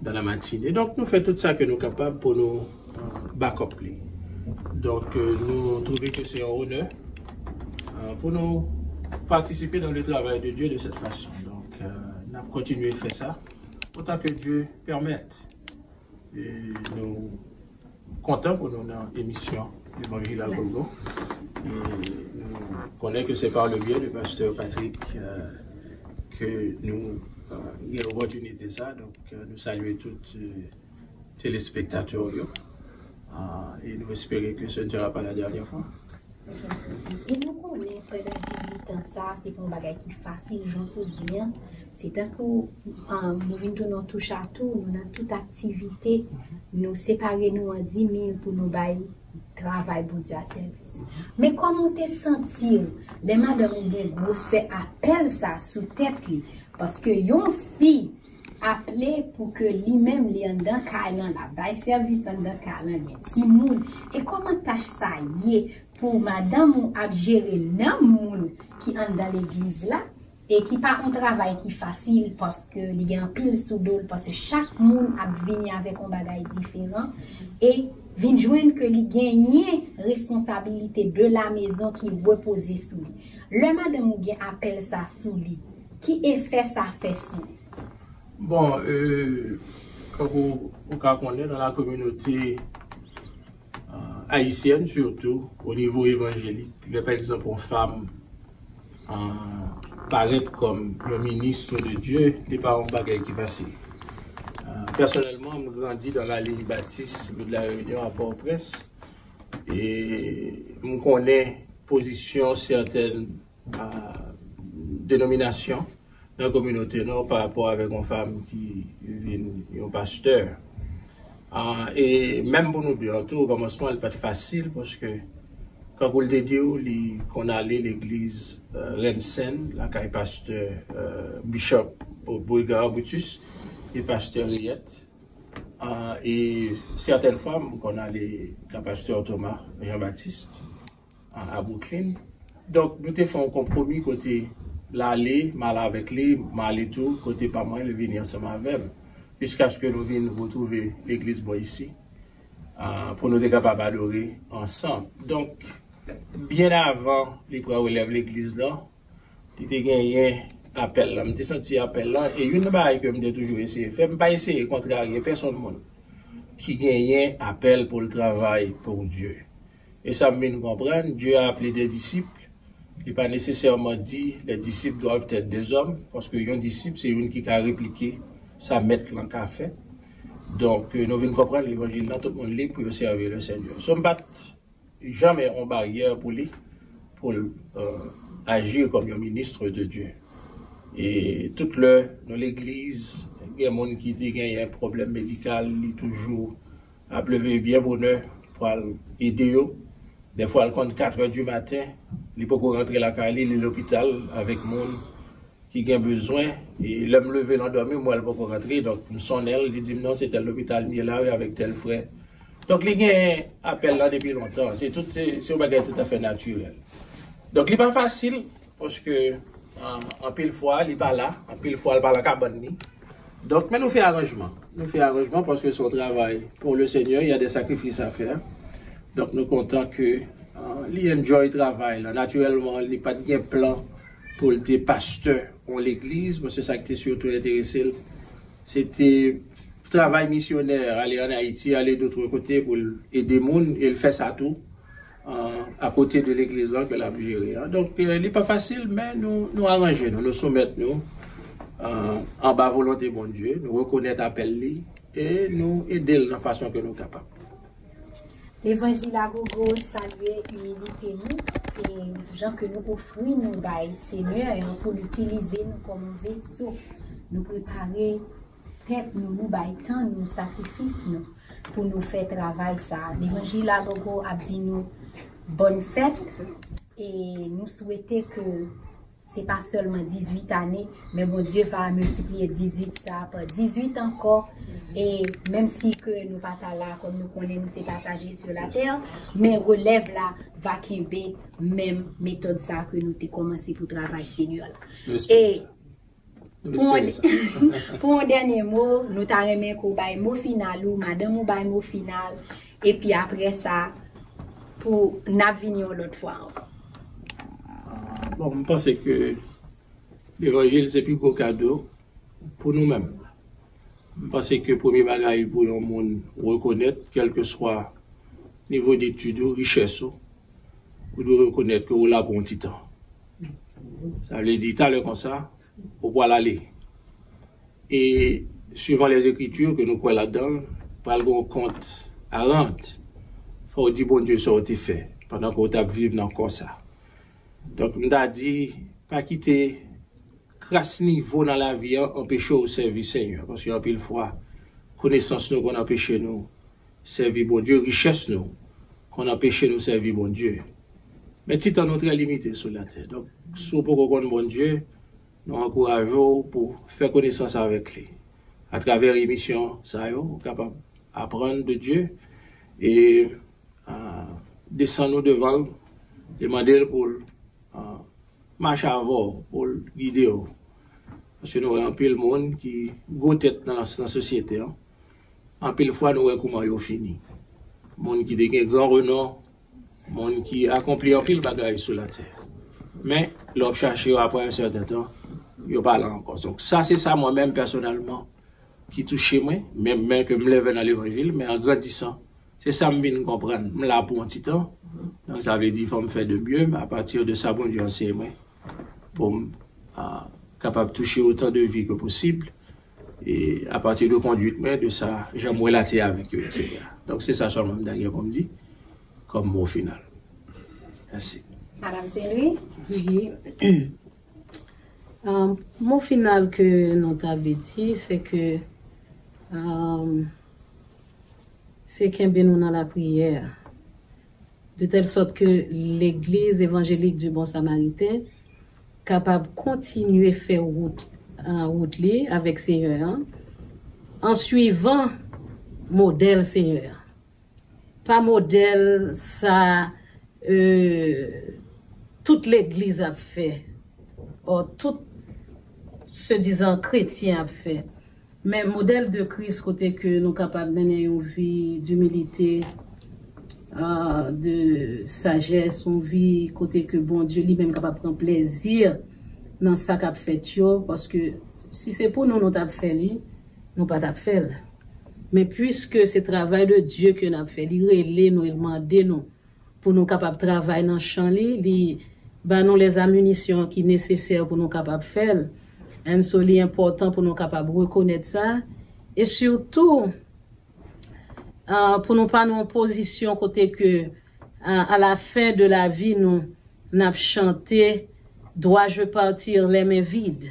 dans la matinée. Donc, nous faisons tout ça que nous sommes capables pour nous back-up. Donc, nous trouvons que c'est un honneur pour nous participer dans le travail de Dieu de cette façon. Donc, nous allons continuer à faire ça autant que Dieu permette. Et nous sommes contents pour nous dans l'émission Évangile à Gogo. Et nous connaissons que c'est par le biais du pasteur Patrick que nous avons l'opportunité de ça. Donc, nous saluons tous les téléspectateurs. Et nous espérons que ce ne sera pas la dernière fois. Et nous connaissons pendant 18 ans, ça, c'est un bagage qui est facile, j'en suis bien. C'est un coup, nous venons touche à tout, nous avons toute activité, nous séparer nous en 10 000 pour nous bailler travail pour Dieu à service. Mais comment te sentir, les madame de grosse appellent ça sous tête, parce que yon fille appelé pour que lui-même li en dans calan la bail service en dans calan ti moun, et comment tâche ça y pour madame ou a gérer nan moun qui en dans l'église là, et qui pas un travail qui facile parce que il y a un pile sous dos, parce que chaque monde a venu avec un bagage différent, et vin joindre que li gagne responsabilité de la maison qui repose sous lui. Le madame ou bien appelle ça sous lui. Qui effet ça fait sous? Bon, quand vous connaissez dans la communauté haïtienne, surtout au niveau évangélique, par exemple, une femme paraître comme un ministre de Dieu, n'est pas un bagage qui est facile. Personnellement, je grandis dans la ligne baptiste de la Réunion à Port-au-Prince et je connais position certaines dénominations dans la communauté nord par rapport avec une femme qui est un pasteur. Et même pour nous deux, au commencement, elle n'est pas facile parce que quand vous le dites, qu'on allait à l'église Rensen, la caille pasteur Bishop Boyga Boutus et pasteur Riette. Et certaines femmes qu'on allait à pasteur Thomas Jean-Baptiste à Brooklyn. Donc nous avons fait un compromis côté l'aller, mal avec lui, mal et tout, côté pas moi, il venir ensemble avec elle. Jusqu'à ce que nous venions retrouver l'église ici pour nous être capables d'adorer ensemble. Donc, bien avant les relève l'église là, il y a gagné appel là, je senti appel là, et une chose que je toujours essayé de faire, je ne pas essayer de contrarier personne qui gagne appel pour le travail pour Dieu. Et ça me nous comprendre, Dieu a appelé des disciples. Il n'est pas nécessairement dit que les disciples doivent être des hommes, parce qu'un disciple, c'est une qui a répliqué sa maître dans le café. Donc, nous venons comprendre l'évangile dans tout le monde libre pour servir le Seigneur. Nous ne battons jamais en barrière pour lui, pour agir comme un ministre de Dieu. Et toute l'heure, dans l'église, il y a des gens qui ont un problème médical, ils toujours à pleurer bien bonheur pour aider eux. Des fois, elle compte 4 h du matin, il peut rentrer à la Cali, l'hôpital avec des gens qui ont besoin. Et l'homme levé l'endormi, moi, elle peut rentrer. Donc, nous sommes elle, il dit non, c'était l'hôpital, il est là avec tel frère. Donc, il y a un appel là depuis longtemps. C'est un bagage tout à fait naturel. Donc, il n'est pas facile parce que en pile fois, il n'est pas là, en pile fois, il n'est pas là qu'à bonne. Donc, mais nous faisons arrangement. Nous faisons arrangement parce que son travail pour le Seigneur, il y a des sacrifices à faire. Donc, nous comptons que il enjoy le travail. Là. Naturellement, il n'y a pas de plan pour les pasteurs en l'église, parce que ça qui était surtout intéressé, c'était travail missionnaire, aller en Haïti, aller d'autre côté pour aider les gens, et il fait ça tout à côté de l'église que l'a géré. Donc, il n'est pas facile, mais nous arrangeons, nous soumettons nous en bas volonté de bon Dieu, nous reconnaissons l'appel et nous aidons de la façon que nous sommes capables. L'évangile à gogo salue humilité nous et gens que nous offrons nous by Seigneur pour l'utiliser nous comme un vaisseau, nous préparer tête nous by temps nous sacrifice nous pour nous faire travail ça. L'évangile à gogo a dit nous bonne fête et nous souhaiter que c'est pas seulement 18 années, mais mon Dieu va multiplier 18 ça par 18 encore. Et même si que nous pas là, comme nous connaissons ces passagers sur la terre, mais relève là, va kembe même méthode ça que nous avons commencé pour travailler Seigneur. Et pour un dernier mot, nous t'arrêtons qu'on bail mot final ou madame ou bail mot final. Et puis après ça, pour n'avenir l'autre fois encore. Bon, je pense que l'évangile, c'est plus qu'un cadeau pour nous-mêmes. Je pense que le premier bagage pour le monde reconnaître, quel que soit le niveau d'études ou richesse, vous devez reconnaître que vous l'avez pour un petit temps. Ça veut dire, tout à l'heure comme ça, vous pouvez l'aller. Et suivant les Écritures que nous croyons là-dedans, par le compte à rente, il faut dire, bon Dieu, ça a été fait pendant qu'on a vécu dans comme ça. Donc, on a dit, pas quitter crasse niveau dans la vie, empêcher au service Seigneur. Parce qu'il y a pile fois, connaissance nous qu'on empêche nous servir bon Dieu, richesse nous qu'on empêche nous servir bon Dieu. Mais tout temps nous très limité sur la terre. Donc, si vous pouvez connaître bon Dieu, nous encourageons pour faire connaissance avec lui. À travers l'émission, ça y est, vous êtes capable d'apprendre de Dieu et descendre devant, demander pour marcher avant, pour guider. Parce que nous avons un peu le monde qui goûte dans la société. En pile fois, nous voyons comment ils ont fini. monde qui a un grand renom, monde qui accomplit un pile bagaille sur la terre. Mais, l'on cherche après un certain temps, il pas là encore. Donc, ça, c'est ça moi-même personnellement qui touche moi, même que je me lève dans l'évangile, mais en grandissant. C'est ça que je viens comprendre. Je suis là pour un petit temps. Donc, ça veut dire qu'il faut me faire de mieux, mais à partir de ça, bon Dieu, c'est moi, pour capable de toucher autant de vie que possible. Et à partir de conduite, mais de ça, j'aime relater avec eux, etc. Donc, c'est ça seulement d'ailleurs qu'on me dit, comme mot final. Merci. Madame Saint-Louis? Oui. Mot final que nous t'avons dit, c'est que c'est qu'un bien nous dans la prière. De telle sorte que l'église évangélique du Bon Samaritain capable de continuer à faire route avec Seigneur en suivant modèle Seigneur. Pas modèle ça toute l'église a fait, ou tout se disant chrétien a fait. Mais modèle de Christ côté que nous capables de mener une vie d'humilité, de sagesse, une vie côté que bon Dieu lui-même capable de prendre plaisir dans ça qu'a fait parce que si c'est pour nous nous t'a fait nous pas t'a fait. Mais puisque c'est travail de Dieu que nous avons fait, il relève nous, il demande nous pour nous capables de travailler dans le champ li ba nous les ammunitions qui nécessaires pour nous capables de faire. Un soli important pour nous capables de reconnaître ça et surtout pour nous pas nous en position côté que à la fin de la vie nous n'a chanté dois-je partir les mains vides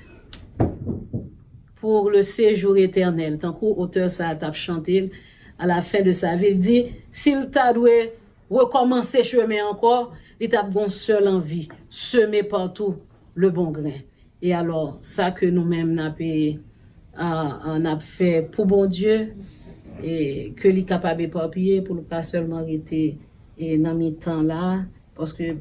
pour le séjour éternel. Tant qu'auteur ça t'a chanté à la fin de sa vie, il dit s'il t'a doué recommencer chemin encore, il t'a bon seul envie, semer partout le bon grain. Et alors ça que nous-mêmes on a fait pour bon Dieu et que les capable d'éparpiller pour ne pas seulement arrêter et dans mes temps là parce que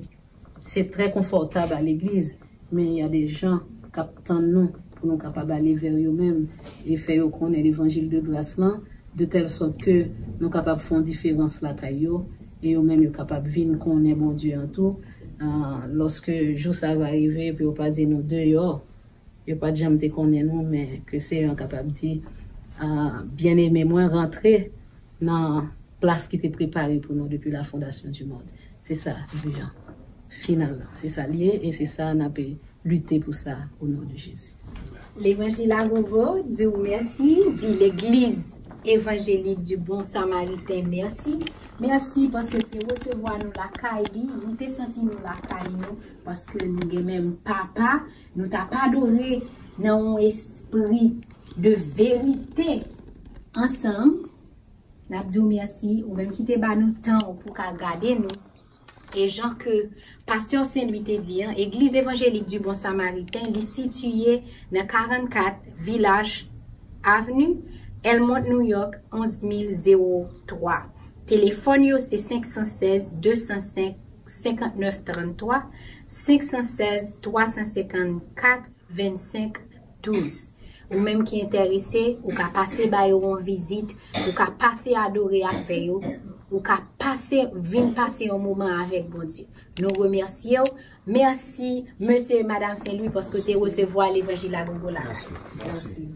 c'est très confortable à l'église mais il y a des gens qui attendent nous pour nous capables d'aller vers eux-mêmes et faire connaître l'évangile de grâce là de telle sorte que nous capables de faire une différence là taillot et eux-mêmes sont capables de vivre connaître bon Dieu en tout lorsque jour ça va arriver puis on pas dire nous dehors il pas jamais te connaître nous mais que c'est capable de dire bien aimé moi rentrer dans place qui était préparée pour nous depuis la fondation du monde. C'est ça le but final, c'est ça lié et c'est ça on a pu lutter pour ça au nom de Jésus. L'évangile à Gogo dit merci, dit l'église évangélique du Bon Samaritain merci. Merci parce que tu recevoir nous la caille, nous te senti nous la caille parce que nous même papa, nous t'a pas donné dans un esprit de vérité ensemble. N'abdou merci ou même qui te ba nous temps pour garder nous et gens que pasteur Saint-Louis te dit église évangélique du Bon Samaritain est située dans 44 Village Avenue Elmont New York 11003. Téléphone c'est 516 205 59 33 516 354 25 12. Ou même qui est intéressé, ou qu'à passer by en visite, ou qu'à passer adorer avec eux, ou qu'à passer, venir passer un moment avec bon Dieu. Nous remercions. Merci, monsieur et madame Saint-Louis, parce que tu recevoir l'évangile à Gongola. Merci.